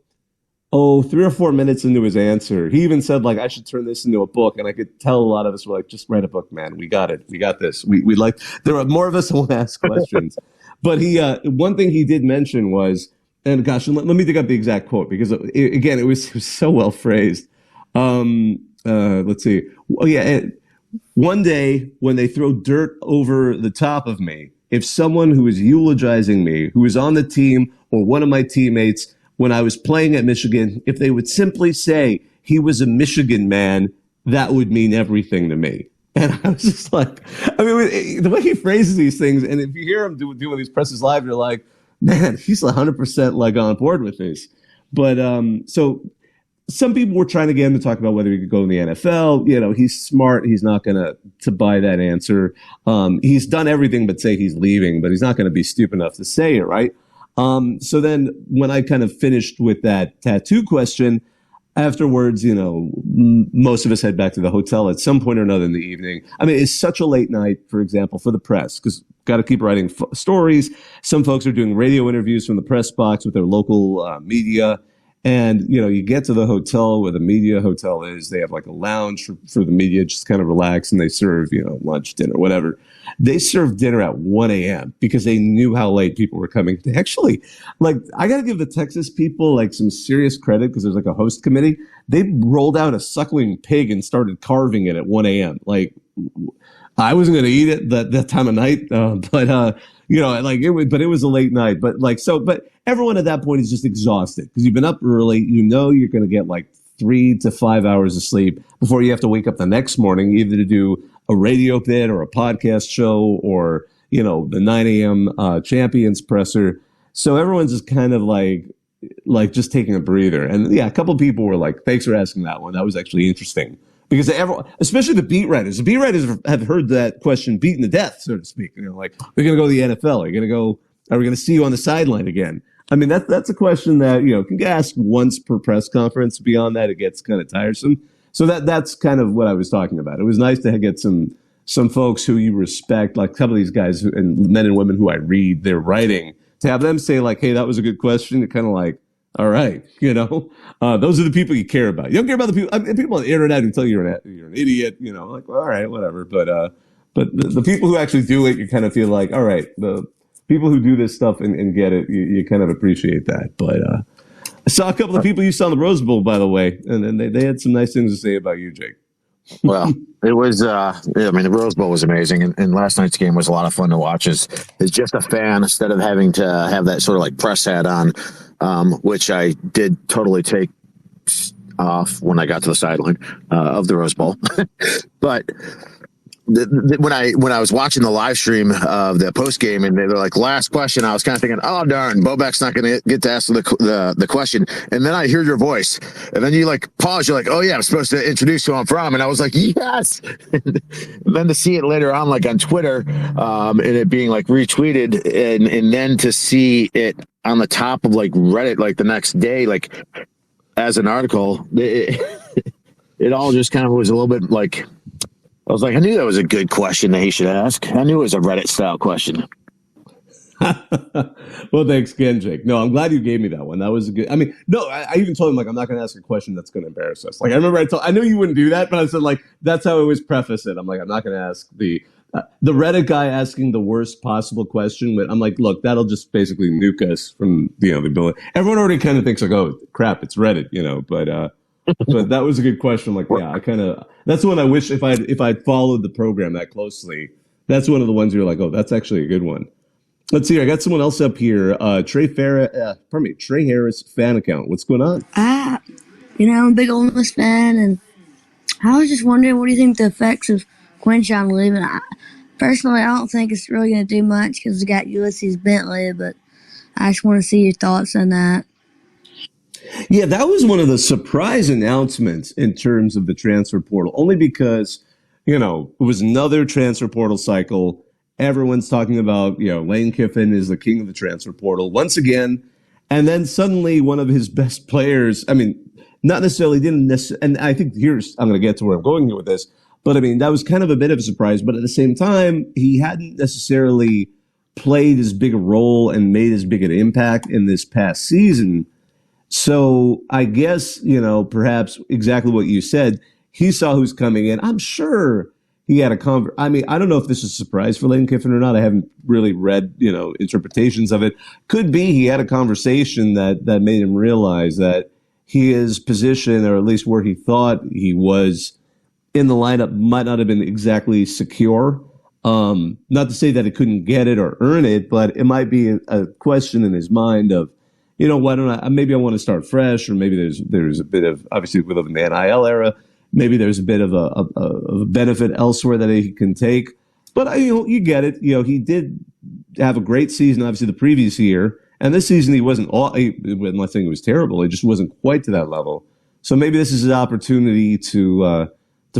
3 or 4 minutes into his answer, he even said I should turn this into a book, and I could tell a lot of us were like, just write a book, man. We got it. We got this. We like. There are more of us who want to ask questions, but one thing he did mention was, and gosh, let me dig up the exact quote because it was so well phrased. Let's see. Oh yeah. one day when they throw dirt over the top of me, if someone who is eulogizing me, who is on the team or one of my teammates when I was playing at Michigan, if they would simply say he was a Michigan man, that would mean everything to me. And I was just like, I mean, the way he phrases these things, and if you hear him doing these presses live, you're like, man, he's 100% like on board with this. But so some people were trying to get him to talk about whether he could go in the NFL. You know, he's smart. He's not going to buy that answer. He's done everything but say he's leaving, but he's not going to be stupid enough to say it, right? So then when I kind of finished with that tattoo question, afterwards, you know, most of us head back to the hotel at some point or another in the evening. I mean, it's such a late night, for example, for the press, because got to keep writing stories. Some folks are doing radio interviews from the press box with their local media. And, you know, you get to the hotel where the media hotel is. They have like a lounge for the media, just kind of relax, and they serve, you know, lunch, dinner, whatever. They served dinner at 1 a.m. because they knew how late people were coming. They actually, like, I got to give the Texas people like some serious credit because there's like a host committee. They rolled out a suckling pig and started carving it at 1 a.m. Like, I wasn't going to eat it that time of night, but you know, like it was a late night. But like but everyone at that point is just exhausted because you've been up early. You know you're going to get like 3 to 5 hours of sleep before you have to wake up the next morning either to do a radio bit or a podcast show or, you know, the 9 a.m. Champions presser. So everyone's just kind of like just taking a breather. And yeah, a couple of people were like, thanks for asking that one. That was actually interesting. Because everyone, especially the beat writers have heard that question beaten to death, so to speak. You know, like, we're going to go to the NFL. Are we going to see you on the sideline again? I mean, that's a question that, you know, can get asked once per press conference. Beyond that, it gets kind of tiresome. So that's kind of what I was talking about. It was nice to get some folks who you respect, like a couple of these guys and men and women who I read their writing, to have them say like, hey, that was a good question. It kind of like, all right, you know, those are the people you care about. You don't care about the people. I mean, people on the internet who tell you you're an idiot. You know, like, well, all right, whatever. But the people who actually do it, you kind of feel like, all right, the people who do this stuff and get it, you kind of appreciate that. But I saw a couple of people you saw in the Rose Bowl, by the way, and they had some nice things to say about you, Jake. Well, it was, I mean, the Rose Bowl was amazing, and last night's game was a lot of fun to watch as just a fan, instead of having to have that sort of like press hat on, which I did totally take off when I got to the sideline of the Rose Bowl. But when I was watching the live stream of the post game and they were like, last question, I was kind of thinking, oh darn, Bobak's not going to get to ask the question. And then I hear your voice, and then you like pause. You're like, oh yeah, I'm supposed to introduce who I'm from, and I was like, yes. And then to see it later on, like on Twitter, and it being like retweeted, and then to see it on the top of like Reddit, like the next day, like as an article, it all just kind of was a little bit like. I was like, I knew that was a good question that he should ask. I knew it was a Reddit-style question. Well, thanks again, Jake. No, I'm glad you gave me that one. That was a good. I mean, no, I even told him like I'm not going to ask a question that's going to embarrass us. Like I remember I knew you wouldn't do that, but I said like that's how I always preface it. I'm like I'm not going to ask the Reddit guy asking the worst possible question. But I'm like, look, that'll just basically nuke us from the ability. Everyone already kind of thinks like, oh crap, it's Reddit, you know, but. But that was a good question. I'm like, yeah, that's the one I wish if I'd followed the program that closely. That's one of the ones you're like, oh, that's actually a good one. Let's see. I got someone else up here. Trey Harris fan account. What's going on? I'm a big Ole Miss fan, and I was just wondering, what do you think the effects of Quinshon leaving? Personally, I don't think it's really going to do much because we got Ulysses Bentley, but I just want to see your thoughts on that. Yeah, that was one of the surprise announcements in terms of the transfer portal, only because, you know, it was another transfer portal cycle. Everyone's talking about, you know, Lane Kiffin is the king of the transfer portal once again. And then suddenly one of his best players, I mean, not necessarily and I think I'm going to get to where I'm going here with this, but I mean, that was kind of a bit of a surprise. But at the same time, he hadn't necessarily played as big a role and made as big an impact in this past season. So I guess, you know, perhaps exactly what you said, he saw who's coming in. I'm sure he had I mean, I don't know if this is a surprise for Lane Kiffin or not. I haven't really read, you know, interpretations of it. Could be he had a conversation that made him realize that his position, or at least where he thought he was in the lineup might not have been exactly secure. Not to say that he couldn't get it or earn it, but it might be a question in his mind of, why don't maybe I want to start fresh, or maybe there's a bit of, obviously we live in the NIL era, maybe there's a bit of a benefit elsewhere that he can take. But you get it. He did have a great season, obviously the previous year, and this season he wasn't I'm not saying it was terrible. He just wasn't quite to that level. So maybe this is an opportunity to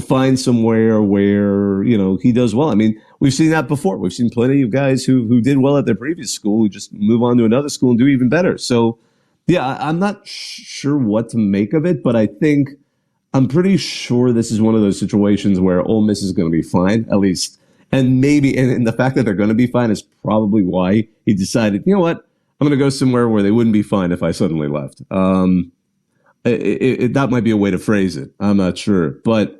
find somewhere where he does well. I mean, we've seen that before. We've seen plenty of guys who did well at their previous school who just move on to another school and do even better. So, yeah, I'm not sure what to make of it, but I'm pretty sure this is one of those situations where Ole Miss is going to be fine, at least. And maybe, and the fact that they're going to be fine is probably why he decided, you know what, I'm going to go somewhere where they wouldn't be fine if I suddenly left. That might be a way to phrase it. I'm not sure, but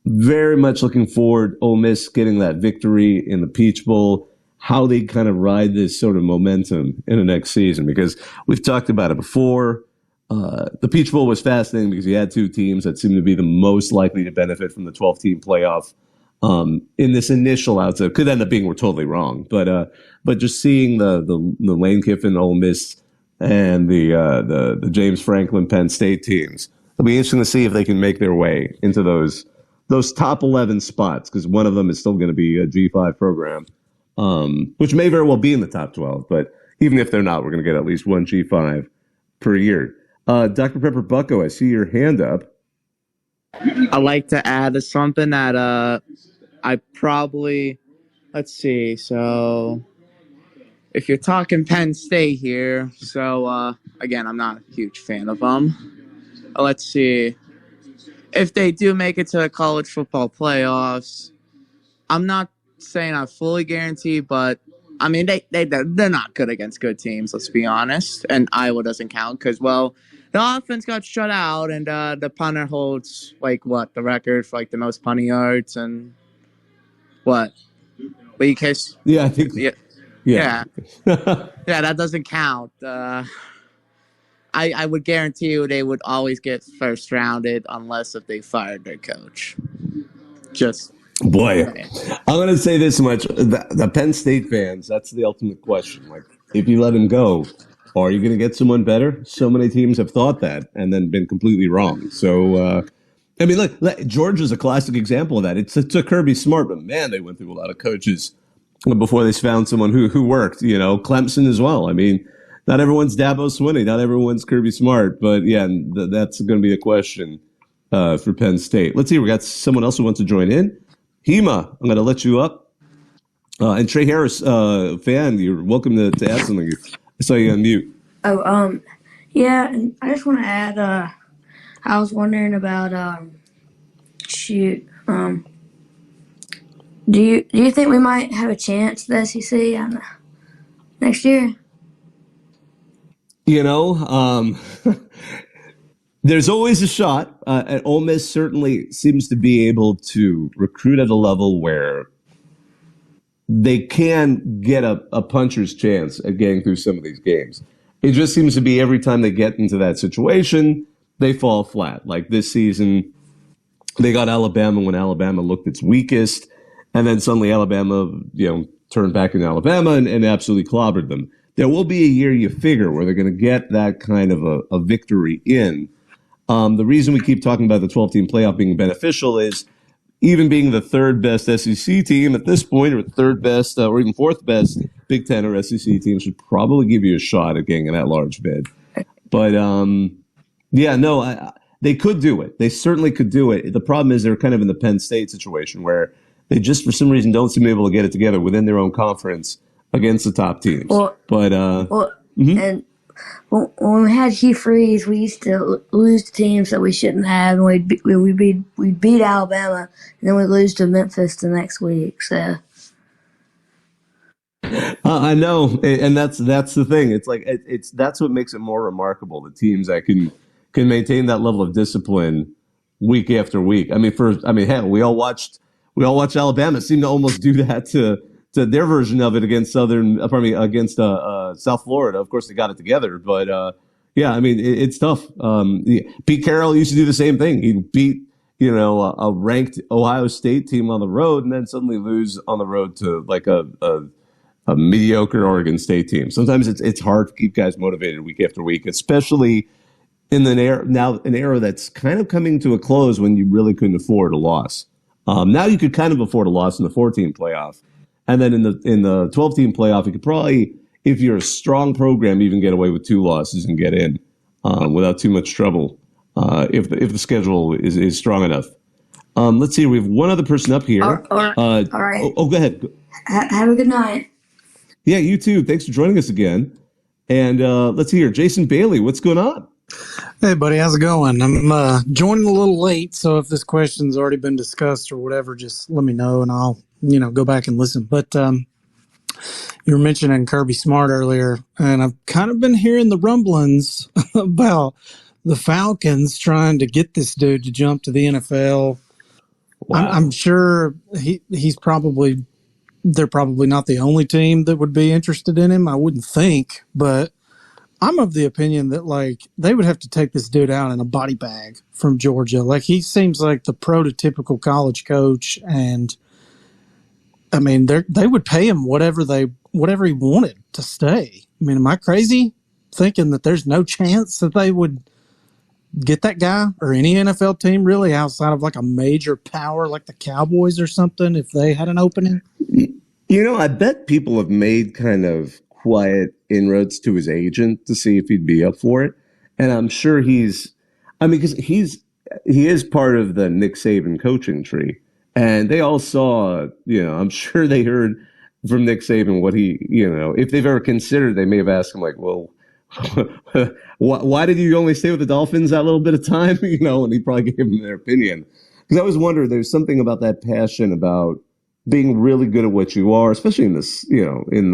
very much looking forward, Ole Miss getting that victory in the Peach Bowl, how they kind of ride this sort of momentum in the next season, because we've talked about it before. The Peach Bowl was fascinating because you had two teams that seemed to be the most likely to benefit from the 12-team playoff in this initial outset. Could end up being we're totally wrong, but just seeing the Lane Kiffin Ole Miss and the James Franklin Penn State teams, it'll be interesting to see if they can make their way into those top 11 spots, because one of them is still going to be a G5 program, which may very well be in the top 12. But even if they're not, we're going to get at least one G5 per year. Dr. Pepper Bucko, I see your hand up. I like to add something that I probably, let's see, so if you're talking Penn State here, so again, I'm not a huge fan of them. Let's see. If they do make it to the college football playoffs, I'm not saying I fully guarantee, but I mean, they're not good against good teams, let's be honest. And Iowa doesn't count because, well, the offense got shut out, and the punter holds, the record for, the most punting yards and what? But you case, Yeah, I think. Yeah. Yeah, that doesn't count. I would guarantee you they would always get first rounded unless if they fired their coach. Just boy, I'm going to say this much: the Penn State fans. That's the ultimate question. Like, if you let him go, are you going to get someone better? So many teams have thought that and then been completely wrong. So, I mean, look, Georgia's a classic example of that. It took Kirby Smart, but man, they went through a lot of coaches before they found someone who worked. Clemson as well. I mean, not everyone's Dabo Swinney, not everyone's Kirby Smart, but yeah, that's going to be a question for Penn State. Let's see, we got someone else who wants to join in. Hema, I'm going to let you up. And Trey Harris, fan, you're welcome to add something. I saw you on mute. Oh, yeah, and I just want to add, I was wondering about, do you think we might have a chance at the SEC next year? There's always a shot. And Ole Miss certainly seems to be able to recruit at a level where they can get a puncher's chance at getting through some of these games. It just seems to be every time they get into that situation, they fall flat. Like this season, they got Alabama when Alabama looked its weakest, and then suddenly Alabama, turned back into Alabama and absolutely clobbered them. There will be a year, you figure, where they're going to get that kind of a victory in. The reason we keep talking about the 12-team playoff being beneficial is even being the third best SEC team at this point, or third best, or even fourth best Big Ten or SEC team should probably give you a shot at getting an at-large bid. But they could do it. They certainly could do it. The problem is they're kind of in the Penn State situation where they just, for some reason, don't seem to be able to get it together within their own conference against the top teams. And when we had Hugh Freeze, we used to lose to teams that we shouldn't have, and we'd beat Alabama, and then we'd lose to Memphis the next week. So I know, and that's the thing. It's like that's what makes it more remarkable. The teams that can maintain that level of discipline week after week. Hell, we all watched Alabama seem to almost do that to their version of it against South Florida. Of course, they got it together, but it's tough. Pete Carroll used to do the same thing. He'd beat a ranked Ohio State team on the road and then suddenly lose on the road to like a mediocre Oregon State team. Sometimes it's hard to keep guys motivated week after week, especially in an era that's kind of coming to a close when you really couldn't afford a loss. Now you could kind of afford a loss in the 14 playoff, and then in the 12-team playoff, you could probably, if you're a strong program, even get away with 2 losses and get in without too much trouble if the schedule is strong enough. Let's see. We have one other person up here. All right. Oh, go ahead. Have a good night. Yeah, you too. Thanks for joining us again. And let's hear Jason Bailey. What's going on? Hey, buddy, how's it going? I'm joining a little late, so if this question's already been discussed or whatever, just let me know and I'll, go back and listen. But you were mentioning Kirby Smart earlier, and I've kind of been hearing the rumblings about the Falcons trying to get this dude to jump to the NFL. Wow. I'm sure they're probably not the only team that would be interested in him, I wouldn't think, but I'm of the opinion that, like, they would have to take this dude out in a body bag from Georgia. Like, he seems like the prototypical college coach, and, I mean, they would pay him whatever he wanted to stay. I mean, am I crazy thinking that there's no chance that they would get that guy or any NFL team really outside of, like, a major power like the Cowboys or something if they had an opening? I bet people have made kind of quiet inroads to his agent to see if he'd be up for it. And I'm sure because he is part of the Nick Saban coaching tree. And they all saw, I'm sure they heard from Nick Saban what he, if they've ever considered, they may have asked him like, well, why did you only stay with the Dolphins that little bit of time? And he probably gave them their opinion. Because I always wonder, there's something about that passion about being really good at what you are, especially in this, in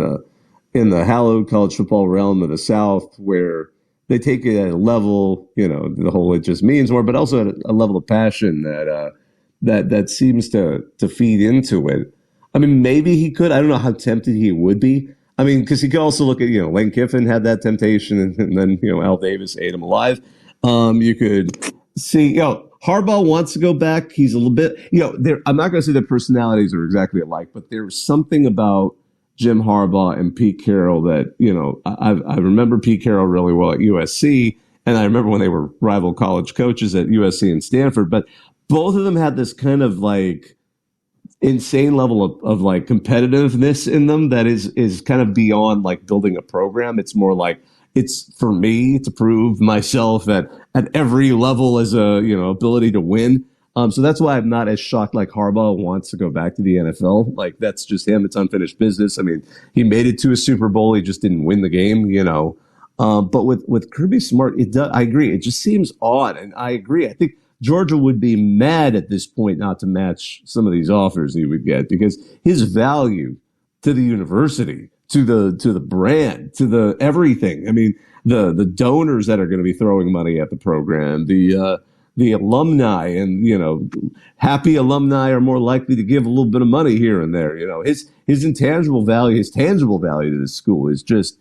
the hallowed college football realm of the South, where they take it at a level, the whole it just means more, but also at a level of passion that seems to feed into it. I mean, maybe he could. I don't know how tempted he would be. I mean, because he could also look at, Lane Kiffin had that temptation, and then, Al Davis ate him alive. You could see, Harbaugh wants to go back. He's a little bit, I'm not going to say their personalities are exactly alike, but there's something about Jim Harbaugh and Pete Carroll that, I remember Pete Carroll really well at USC, and I remember when they were rival college coaches at USC and Stanford, but both of them had this kind of like insane level of like competitiveness in them that is kind of beyond like building a program. It's more like, it's for me to prove myself at every level as a, ability to win. So that's why I'm not as shocked like Harbaugh wants to go back to the NFL. Like, that's just him. It's unfinished business. I mean, he made it to a Super Bowl. He just didn't win the game, But with Kirby Smart, I agree. It just seems odd. And I agree. I think Georgia would be mad at this point not to match some of these offers he would get, because his value to the university, to the brand, to the everything. I mean, the donors that are going to be throwing money at the program, the alumni, and happy alumni are more likely to give a little bit of money here and there. His intangible value, his tangible value to the school is just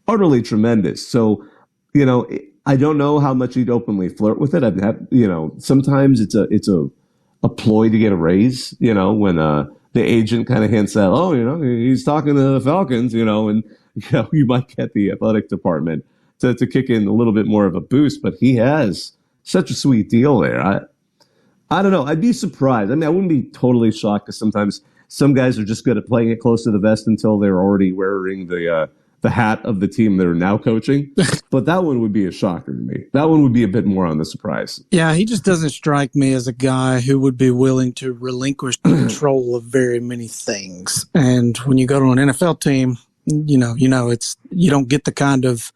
utterly tremendous. So, I don't know how much he'd openly flirt with it. Sometimes it's a ploy to get a raise. When the agent kind of hints at, he's talking to the Falcons, and you might get the athletic department to kick in a little bit more of a boost. But he has such a sweet deal there. I don't know. I'd be surprised. I mean, I wouldn't be totally shocked, because sometimes some guys are just good at playing it close to the vest until they're already wearing the hat of the team they're now coaching. But that one would be a shocker to me. That one would be a bit more on the surprise. Yeah, he just doesn't strike me as a guy who would be willing to relinquish control of very many things. And when you go to an NFL team, you don't get the kind of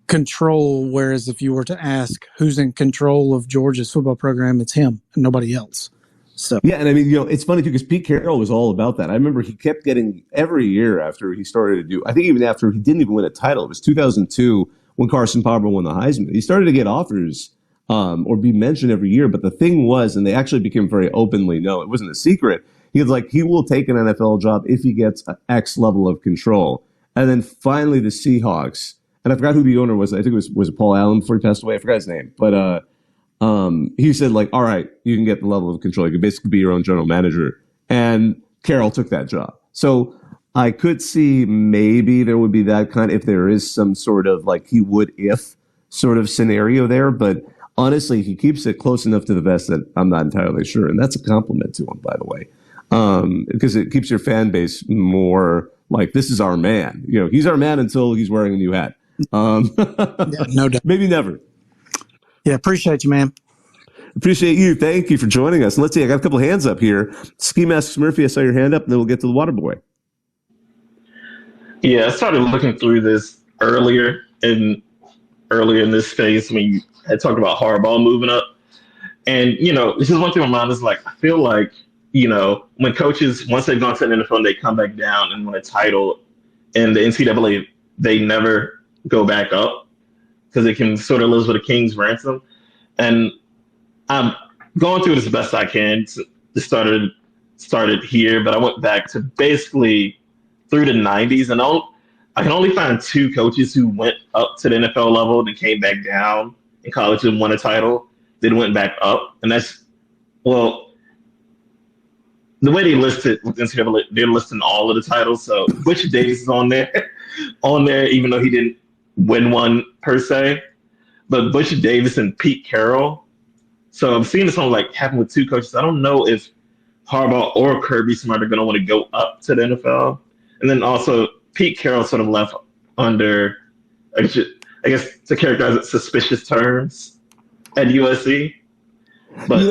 control. Whereas if you were to ask who's in control of Georgia's football program, it's him and nobody else. So yeah, and I mean, it's funny too, because Pete Carroll was all about that. I remember he kept getting every year after he started to do. I think even after he didn't even win a title, it was 2002 when Carson Palmer won the Heisman. He started to get offers or be mentioned every year. But the thing was, and they actually became very openly known, it wasn't a secret. He was like, he will take an NFL job if he gets X level of control. And then finally, the Seahawks, and I forgot who the owner was. I think it was Paul Allen before he passed away. I forgot his name, but he said, like, all right, you can get the level of control. You can basically be your own general manager. And Carroll took that job. So I could see maybe there would be that kind if there is some sort of like he would if sort of scenario there. But honestly, he keeps it close enough to the vest that I'm not entirely sure. And that's a compliment to him, by the way, because it keeps your fan base more like this is our man. You know, he's our man until he's wearing a new hat. Yeah, no doubt. Maybe never. Yeah, appreciate you, man. Appreciate you. Thank you for joining us. Let's see. I got a couple of hands up here. Ski Masks Murphy, I saw your hand up, and then we'll get to the Water Boy. Yeah, I started looking through this earlier in this phase when you had talked about Harbaugh moving up. And, this is one thing in my mind is like, I feel like, when coaches, once they've gone to the NFL and they come back down and win a title in the NCAA, they never go back up because it can sort of live with a king's ransom. And I'm going through this best I can. Just started here, but I went back to basically through the 90s, and I can only find two coaches who went up to the NFL level and came back down in college and won a title. Then went back up, and that's the way they listed with NCAA, they're listing all of the titles. So Butch Davis is on there, even though he didn't win one per se. But Butch Davis and Pete Carroll. So I'm seeing this on like happen with two coaches. I don't know if Harbaugh or Kirby Smart are going to want to go up to the NFL. And then also Pete Carroll sort of left under, I guess to characterize it, suspicious terms at USC. But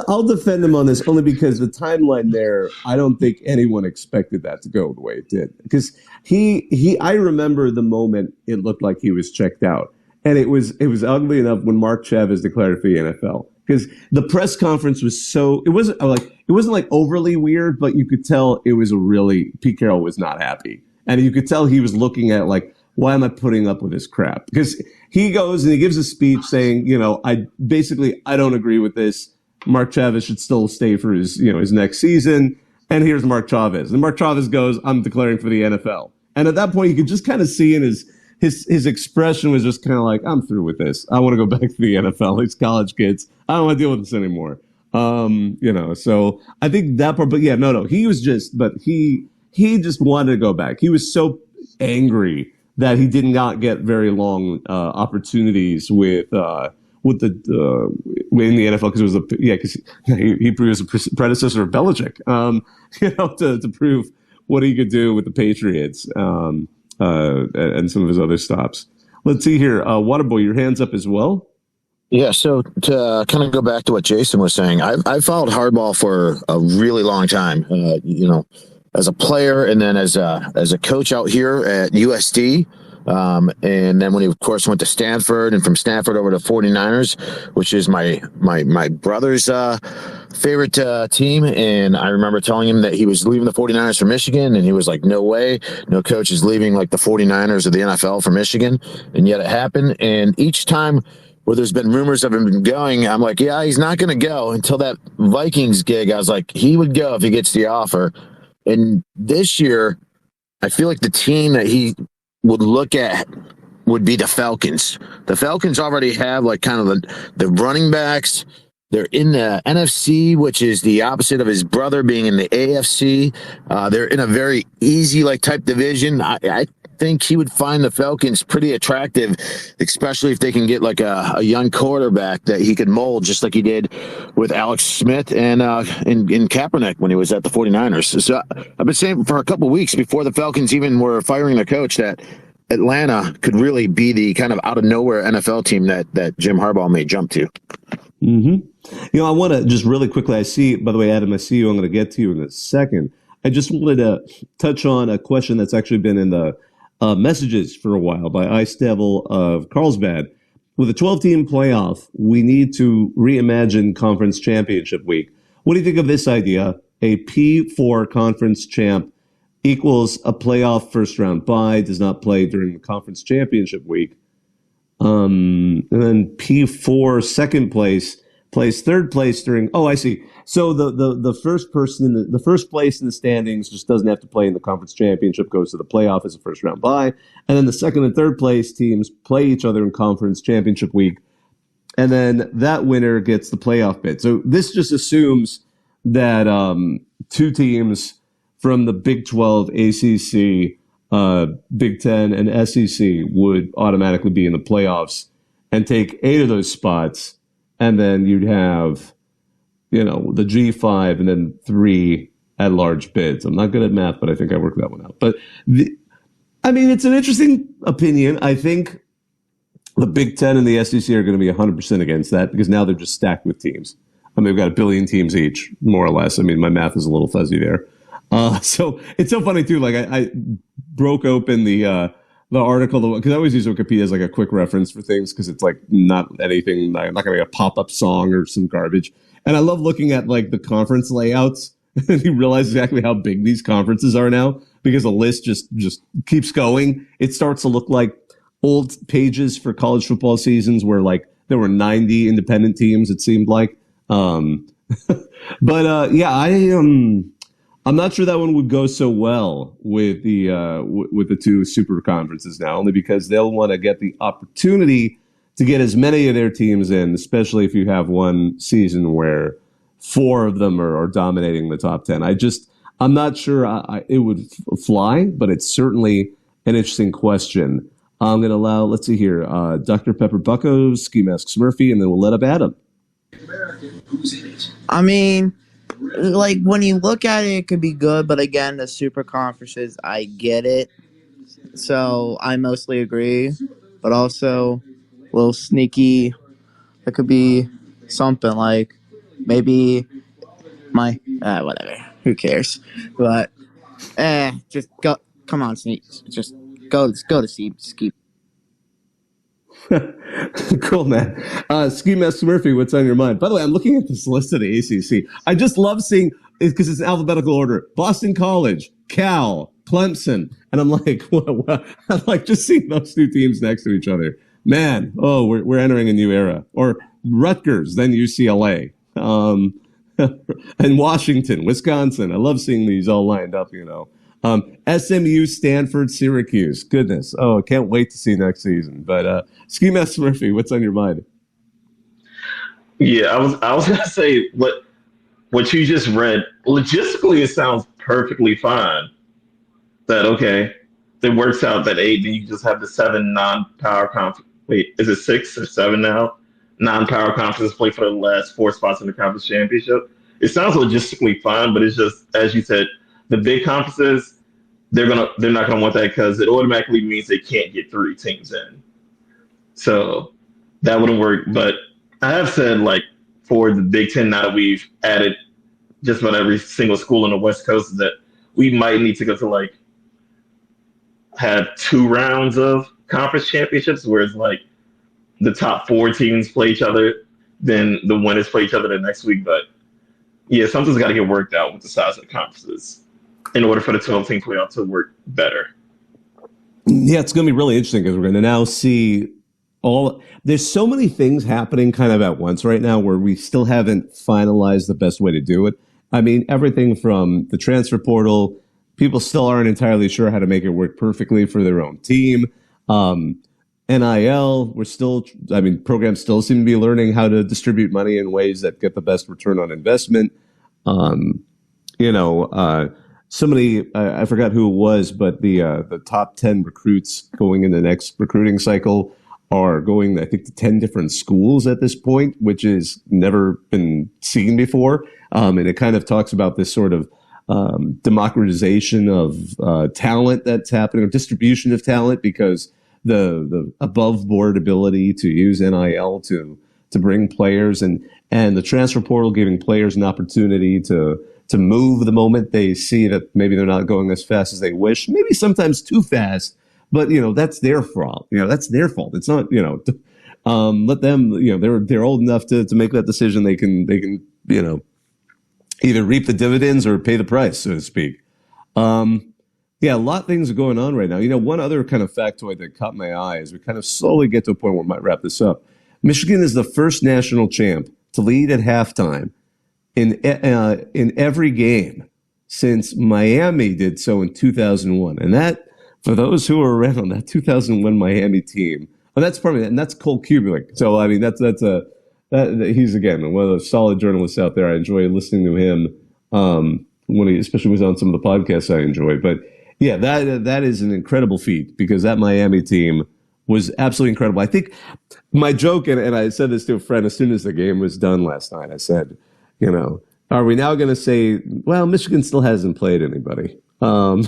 I'll defend him on this only because the timeline there, I don't think anyone expected that to go the way it did. Because I remember the moment it looked like he was checked out. And it was ugly enough when Mark Chavez declared for the NFL. Because the press conference was it wasn't like overly weird, but you could tell it was Pete Carroll was not happy. And you could tell he was looking at like, why am I putting up with this crap? Because he goes and he gives a speech saying, I don't agree with this. Mark Chavez should still stay for his next season. And here's Mark Chavez. And Mark Chavez goes, I'm declaring for the NFL. And at that point, you could just kind of see in his expression was just kind of like, I'm through with this. I want to go back to the NFL. These college kids. I don't want to deal with this anymore. So I think that part, but yeah, no. He just wanted to go back. He was so angry that he did not get very long opportunities with the in the NFL because he was a predecessor of Belichick, to prove what he could do with the Patriots and some of his other stops. Let's see here, Waterboy, your hands up as well. Yeah, so to kind of go back to what Jason was saying, I followed Hardball for a really long time. As a player and then as a coach out here at USD. And then when he, of course, went to Stanford and from Stanford over to 49ers, which is my brother's favorite team. And I remember telling him that he was leaving the 49ers for Michigan. And he was like, no way. No coach is leaving like the 49ers or the NFL for Michigan. And yet it happened. And each time where there's been rumors of him going, I'm like, yeah, he's not going to go until that Vikings gig. I was like, he would go if he gets the offer. And this year, I feel like the team that he would look at would be the Falcons. The Falcons already have like kind of the running backs. They're in the NFC, which is the opposite of his brother being in the AFC. They're in a very easy like type division. I think he would find the Falcons pretty attractive, especially if they can get like a young quarterback that he could mold just like he did with Alex Smith and in Kaepernick when he was at the 49ers. So I've been saying for a couple of weeks before the Falcons even were firing their coach that Atlanta could really be the kind of out of nowhere NFL team that Jim Harbaugh may jump to. Mm-hmm. I want to just really quickly, by the way, Adam, I see you. I'm going to get to you in a second. I just wanted to touch on a question that's actually been in the messages for a while by Ice Devil of Carlsbad. With a 12-team playoff, we need to reimagine conference championship week. What do you think of this idea? A P4 conference champ equals a playoff first-round bye, does not play during the conference championship week. And then P4 second place plays third place during. Oh, I see. So the first person in the first place in the standings just doesn't have to play in the conference championship, goes to the playoff as a first round bye, and then the second and third place teams play each other in conference championship week. and then that winner gets the playoff bid. So this just assumes that two teams from the Big 12, ACC, Big 10, and SEC would automatically be in the playoffs and take 8 of those spots, and then you'd have, the G5 and then 3 at-large bids. I'm not good at math, but I think I worked that one out. But it's an interesting opinion. I think the Big 10 and the SEC are going to be 100% against that because now they're just stacked with teams. They've got 1 billion teams each, more or less. My math is a little fuzzy there. So it's so funny too. Like I broke open the article because I always use Wikipedia as like a quick reference for things because it's like not anything. I'm not going to get a pop-up song or some garbage. And I love looking at like the conference layouts and you realize exactly how big these conferences are now because the list just keeps going. It starts to look like old pages for college football seasons where like there were 90 independent teams. It seemed like, I'm not sure that one would go so well with the two super conferences now, only because they'll want to get the opportunity to get as many of their teams in, especially if you have one season where 4 of them are dominating the top 10. I'm not sure it would fly, but it's certainly an interesting question. I'm going to allow, let's see here, Dr. Pepper Bucko, Ski Masks Murphy, and then we'll let up Adam. Like when you look at it, it could be good, but again, the super conferences, I get it. So I mostly agree, but also a little sneaky. It could be something like maybe whatever. Who cares? But just go. Come on, Sneak. Just go to Ski. Cool, man. Ski Mask Murphy, what's on your mind? By the way, I'm looking at this list of the ACC. I just love seeing it because it's in alphabetical order. Boston College, Cal, Clemson, and I'm like, what? I like just seeing those 2 teams next to each other. Man, we're entering a new era. Or Rutgers, then UCLA, and Washington, Wisconsin. I love seeing these all lined up. SMU, Stanford, Syracuse. Goodness. Oh, I can't wait to see next season. But Ski Mask Murphy, what's on your mind? Yeah, I was gonna say what you just read. Logistically, it sounds perfectly fine. That okay, it works out that 8. Then you just have the 7 non-power conference. Wait, is it 6 or 7 now? Non-power conferences play for the last 4 spots in the conference championship. It sounds logistically fine, but it's just as you said. The big conferences, they're not gonna want that because it automatically means they can't get 3 teams in. So that wouldn't work. But I have said like for the Big Ten, now that we've added just about every single school on the West Coast, that we might need to go to like have 2 rounds of conference championships, where it's like the top 4 teams play each other, then the winners play each other the next week. But yeah, something's got to get worked out with the size of the conferences in order for the 12-team playoff to work better. Yeah, it's going to be really interesting because we're going to now see there's so many things happening kind of at once right now where we still haven't finalized the best way to do it. Everything from the transfer portal, people still aren't entirely sure how to make it work perfectly for their own team. NIL, programs still seem to be learning how to distribute money in ways that get the best return on investment. Somebody, I forgot who it was, but the top 10 recruits going in the next recruiting cycle are going, I think, to 10 different schools at this point, which has never been seen before. And it kind of talks about this sort of democratization of talent that's happening, or distribution of talent, because the above board ability to use NIL to bring players and the transfer portal giving players an opportunity to move the moment they see that maybe they're not going as fast as they wish, maybe sometimes too fast, but that's their fault. That's their fault. It's not, let them, they're old enough to make that decision. They can either reap the dividends or pay the price, so to speak. Yeah, a lot of things are going on right now. One other kind of factoid that caught my eye as we kind of slowly get to a point where we might wrap this up. Michigan is the first national champ to lead at halftime in every game since Miami did so in 2001. And that, for those who were around, that 2001 Miami team, And that's part of it, and that's Cole Kubelik. So I mean, he's again one of those solid journalists out there. I enjoy listening to him when he especially was on some of the podcasts I enjoy. But yeah, that is an incredible feat because that Miami team was absolutely incredible. I think my joke, and I said this to a friend as soon as the game was done last night. I said, are we now going to say, well, Michigan still hasn't played anybody? But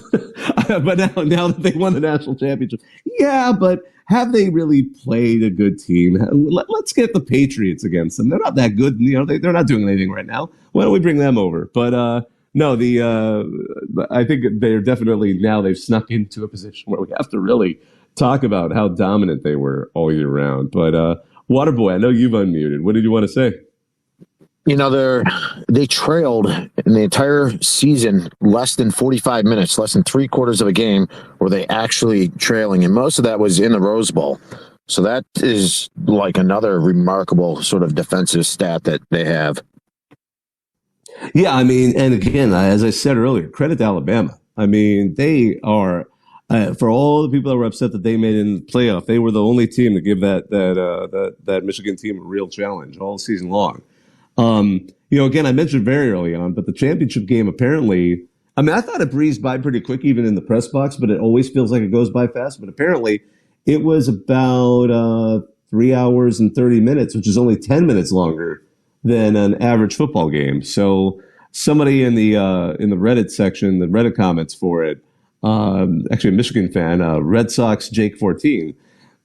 now that they won the national championship, yeah, but have they really played a good team? Let's get the Patriots against them. They're not that good. They're not doing anything right now. Why don't we bring them over? But no, I think they're definitely now they've snuck into a position where we have to really talk about how dominant they were all year round. But Waterboy, I know you've unmuted. What did you want to say? They trailed in the entire season less than 45 minutes, less than 3/4 of a game were they actually trailing. And most of that was in the Rose Bowl. So that is like another remarkable sort of defensive stat that they have. Yeah, I mean, and again, as I said earlier, credit to Alabama. I mean, they are, for all the people that were upset that they made it in the playoff, they were the only team to give that Michigan team a real challenge all season long. Again, I mentioned very early on, but the championship game apparently, I mean, I thought it breezed by pretty quick, even in the press box, but it always feels like it goes by fast. But apparently it was about 3 hours and 30 minutes, which is only 10 minutes longer than an average football game. So somebody in the Reddit section, the Reddit comments for it, actually a Michigan fan, Red Sox Jake 14,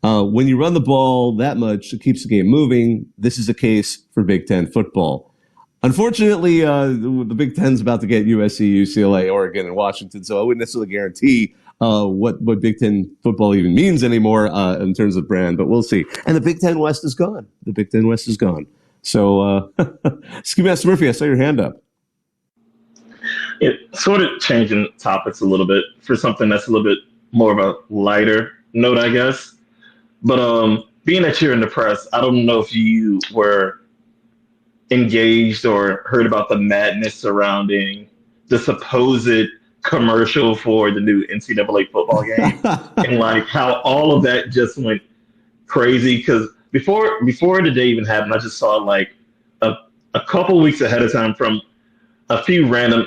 when you run the ball that much, it keeps the game moving. This is a case for Big Ten football. Unfortunately, the Big Ten's about to get USC, UCLA, Oregon, and Washington, so I wouldn't necessarily guarantee what Big Ten football even means anymore in terms of brand, but we'll see. And the Big Ten West is gone. The Big Ten West is gone. So, Ski Master Murphy, I saw your hand up. It sort of changing topics a little bit for something that's a little bit more of a lighter note, I guess. But being that you're in the press, I don't know if you were engaged or heard about the madness surrounding the supposed commercial for the new NCAA football game and like how all of that just went crazy. Because before the day even happened, I just saw like a couple weeks ahead of time from a few random,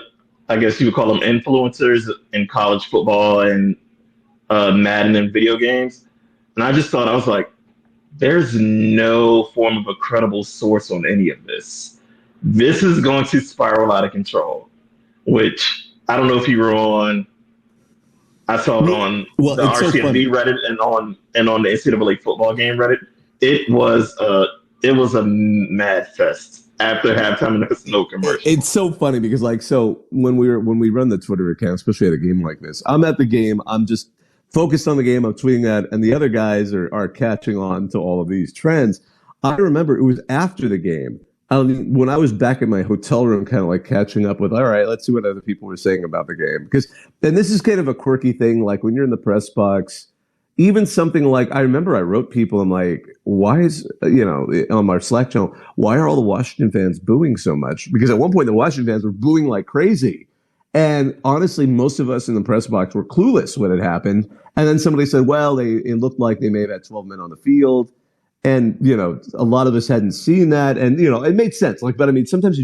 I guess you would call them influencers in college football and Madden and video games. And I just thought, I was like, there's no form of a credible source on any of this. This is going to spiral out of control, which I don't know if you were on. I saw it on the RCMB so Reddit and on the NCAA football game Reddit. It was a mad fest after halftime, and there's no commercial. It's so funny because when we run the Twitter account, especially at a game like this, I'm at the game. I'm just focused on the game. I'm tweeting that, and the other guys are catching on to all of these trends. I remember it was after the game. When I was back in my hotel room, kind of like catching up with, all right, let's see what other people were saying about the game. And this is kind of a quirky thing. Like when you're in the press box, even something like, I remember I wrote people, I'm like, why is, on our Slack channel, why are all the Washington fans booing so much? Because at one point the Washington fans were booing like crazy. And honestly, most of us in the press box were clueless when it happened. And then somebody said, well, it looked like they may have had 12 men on the field. And, a lot of us hadn't seen that. And, it made sense. But I mean, sometimes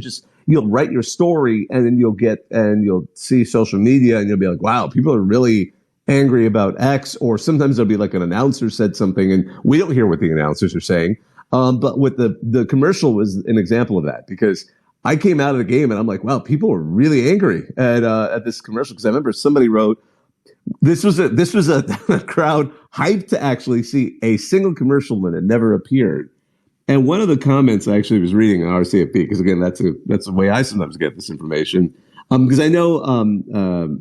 you'll write your story and then you'll see social media and you'll be like, wow, people are really angry about X. Or sometimes there'll be like an announcer said something and we don't hear what the announcers are saying. But with the commercial was an example of that because I came out of the game and I'm like, wow, people were really angry at this commercial. Because I remember somebody wrote, this was a crowd hyped to actually see a single commercial when it never appeared. And one of the comments I actually was reading on RCFB, because again, that's the way I sometimes get this information. Because I know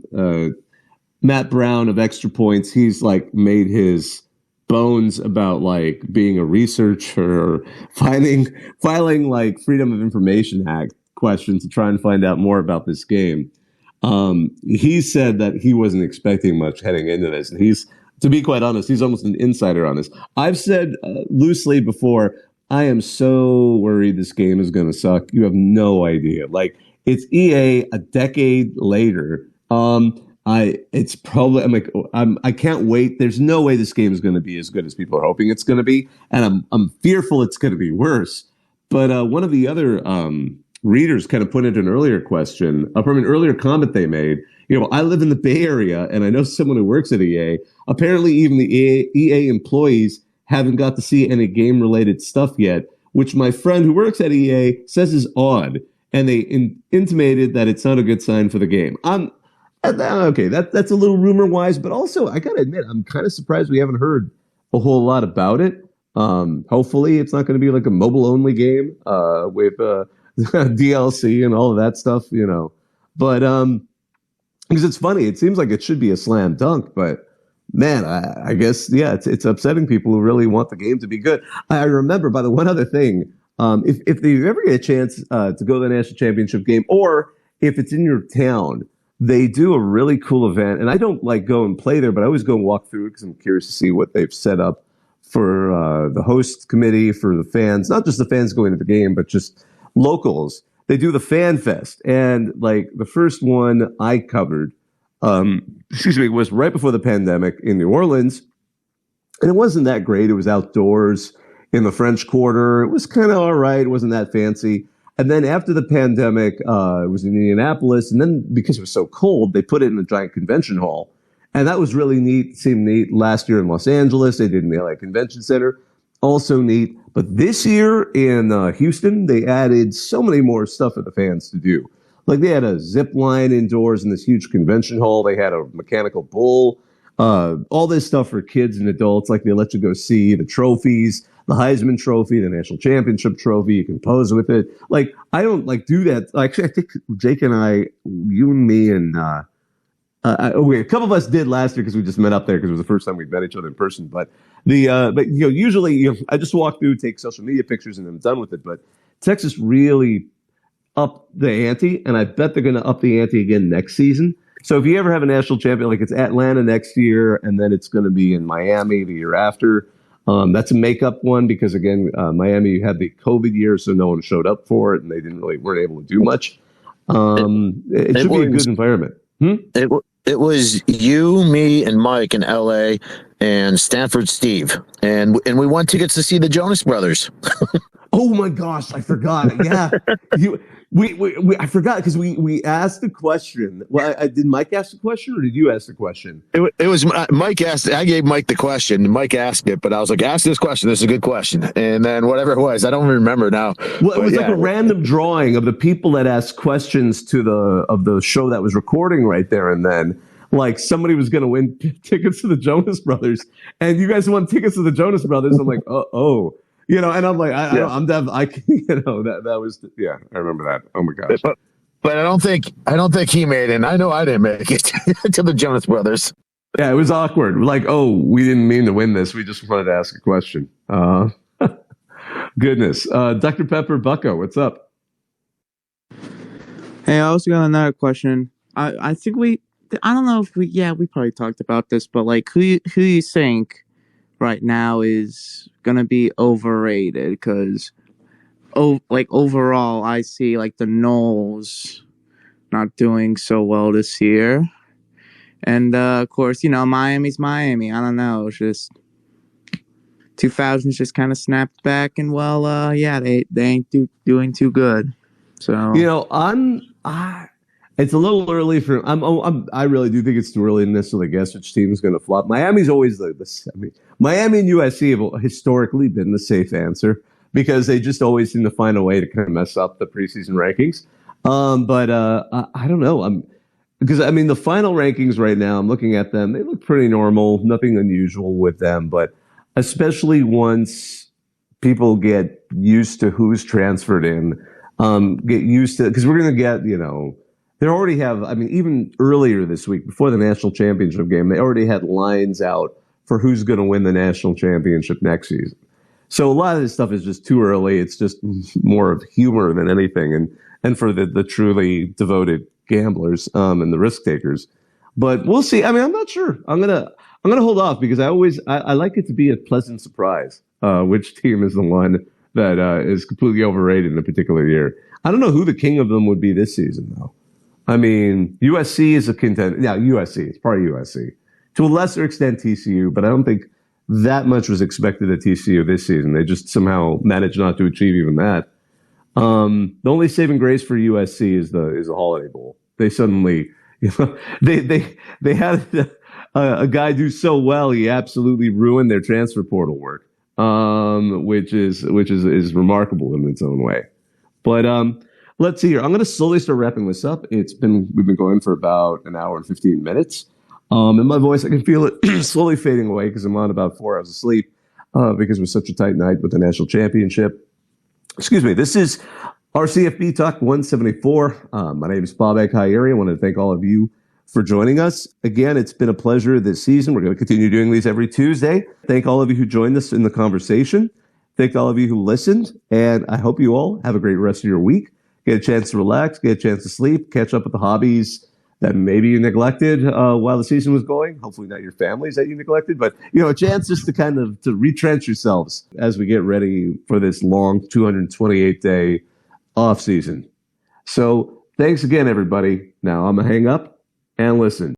Matt Brown of Extra Points, he's like made his bones about like being a researcher or filing like Freedom of Information Act questions to try and find out more about this game. He said that he wasn't expecting much heading into this. And to be quite honest, he's almost an insider on this. I've said loosely before, I am so worried this game is going to suck. You have no idea. Like, it's EA a decade later. It's probably, I can't wait. There's no way this game is going to be as good as people are hoping it's going to be, and I'm fearful it's going to be worse. But one of the other readers kind of put into an earlier question from an earlier comment they made. I live in the Bay Area, and I know someone who works at EA. Apparently, even the EA employees haven't got to see any game-related stuff yet, which my friend who works at EA says is odd, and they intimated that it's not a good sign for the game. Okay, that's a little rumor-wise, but also, I gotta admit, I'm kind of surprised we haven't heard a whole lot about it. Hopefully, it's not going to be like a mobile-only game with DLC and all of that stuff, But because it's funny, it seems like it should be a slam dunk, but man, I guess it's upsetting people who really want the game to be good. I remember, by the one other thing, if you ever get a chance to go to the national championship game, or if it's in your town, they do a really cool event, and I don't like go and play there, but I always go and walk through it because I'm curious to see what they've set up for the host committee, for the fans, not just the fans going to the game, but just locals. They do the Fan Fest, and like the first one I covered, was right before the pandemic in New Orleans, and it wasn't that great. It was outdoors in the French Quarter. It was kind of all right. It wasn't that fancy. And then after the pandemic, it was in Indianapolis, and then because it was so cold, they put it in a giant convention hall, and that was really neat. Seemed neat. Last year in Los Angeles, they did in the LA Convention Center, also neat. But this year in Houston, they added so many more stuff for the fans to do. Like they had a zip line indoors in this huge convention hall. They had a mechanical bull, all this stuff for kids and adults. Like they let you go see the trophies, the Heisman Trophy, the national championship trophy. You can pose with it. Like I don't like do that. Actually, I think Jake and I, you and me, and a couple of us did last year because we just met up there because it was the first time we'd met each other in person. But usually I just walk through, take social media pictures, and I'm done with it. But Texas really up the ante, and I bet they're going to up the ante again next season. So if you ever have a national champion, like it's Atlanta next year, and then it's going to be in Miami the year after. That's a makeup one because again, Miami had the COVID year, so no one showed up for it, and they weren't able to do much. It should be a good environment. It was you, me, and Mike in LA, and Stanford Steve, and we won tickets to see the Jonas Brothers. Oh my gosh, I forgot. Yeah, I forgot because we asked the question. Well, did Mike ask the question or did you ask the question? It was Mike asked. I gave Mike the question. Mike asked it, but I was like, "Ask this question. This is a good question." And then whatever it was, I don't remember now. Well, it was like a random drawing of the people that asked questions to the show that was recording right there and then. Like somebody was going to win tickets to the Jonas Brothers, and you guys won tickets to the Jonas Brothers. I'm like, oh. And I'm like, I'm dev. That was, I remember that. Oh my gosh. But I don't think he made it. And I know I didn't make it to the Jonas Brothers. Yeah, it was awkward. Like, we didn't mean to win this. We just wanted to ask a question. Goodness. Dr. Pepper Bucko, what's up? Hey, I also got another question. I think I don't know if we probably talked about this, but like, who you think right now is gonna be overrated? Because overall, I see like the Knowles not doing so well this year, and of course, Miami's Miami. I don't know, it's just 2000s just kind of snapped back, and they ain't doing too good. So it's a little early for. I really do think it's too early to necessarily guess which team is going to flop. Miami's always Miami and USC have historically been the safe answer because they just always seem to find a way to kind of mess up the preseason rankings. But I don't know. Because the final rankings right now, I'm looking at them. They look pretty normal. Nothing unusual with them. But especially once people get used to who's transferred in, get used to because we're going to get They already have, even earlier this week, before the national championship game, they already had lines out for who's going to win the national championship next season. So a lot of this stuff is just too early. It's just more of humor than anything. And for the truly devoted gamblers, and the risk takers. But we'll see. I'm not sure. I'm going to hold off because I like it to be a pleasant surprise, which team is the one that, is completely overrated in a particular year. I don't know who the king of them would be this season though. I mean, USC is a contender. Yeah, USC. It's part of USC. To a lesser extent, TCU, but I don't think that much was expected at TCU this season. They just somehow managed not to achieve even that. The only saving grace for USC is the Holiday Bowl. They suddenly, they had a guy do so well, he absolutely ruined their transfer portal work, which is remarkable in its own way. But let's see here. I'm going to slowly start wrapping this up. We've been going for about an hour and 15 minutes. And my voice, I can feel it slowly fading away because I'm on about 4 hours of sleep because it was such a tight night with the national championship. Excuse me. This is our CFB Talk 174. My name is Bobak Ha'Eri. I want to thank all of you for joining us. Again, it's been a pleasure this season. We're going to continue doing these every Tuesday. Thank all of you who joined us in the conversation. Thank all of you who listened. And I hope you all have a great rest of your week. Get a chance to relax, get a chance to sleep, catch up with the hobbies that maybe you neglected while the season was going. Hopefully not your families that you neglected, but a chance just to kind of to retrench yourselves as we get ready for this long 228-day off season. So thanks again, everybody. Now I'm gonna hang up and listen.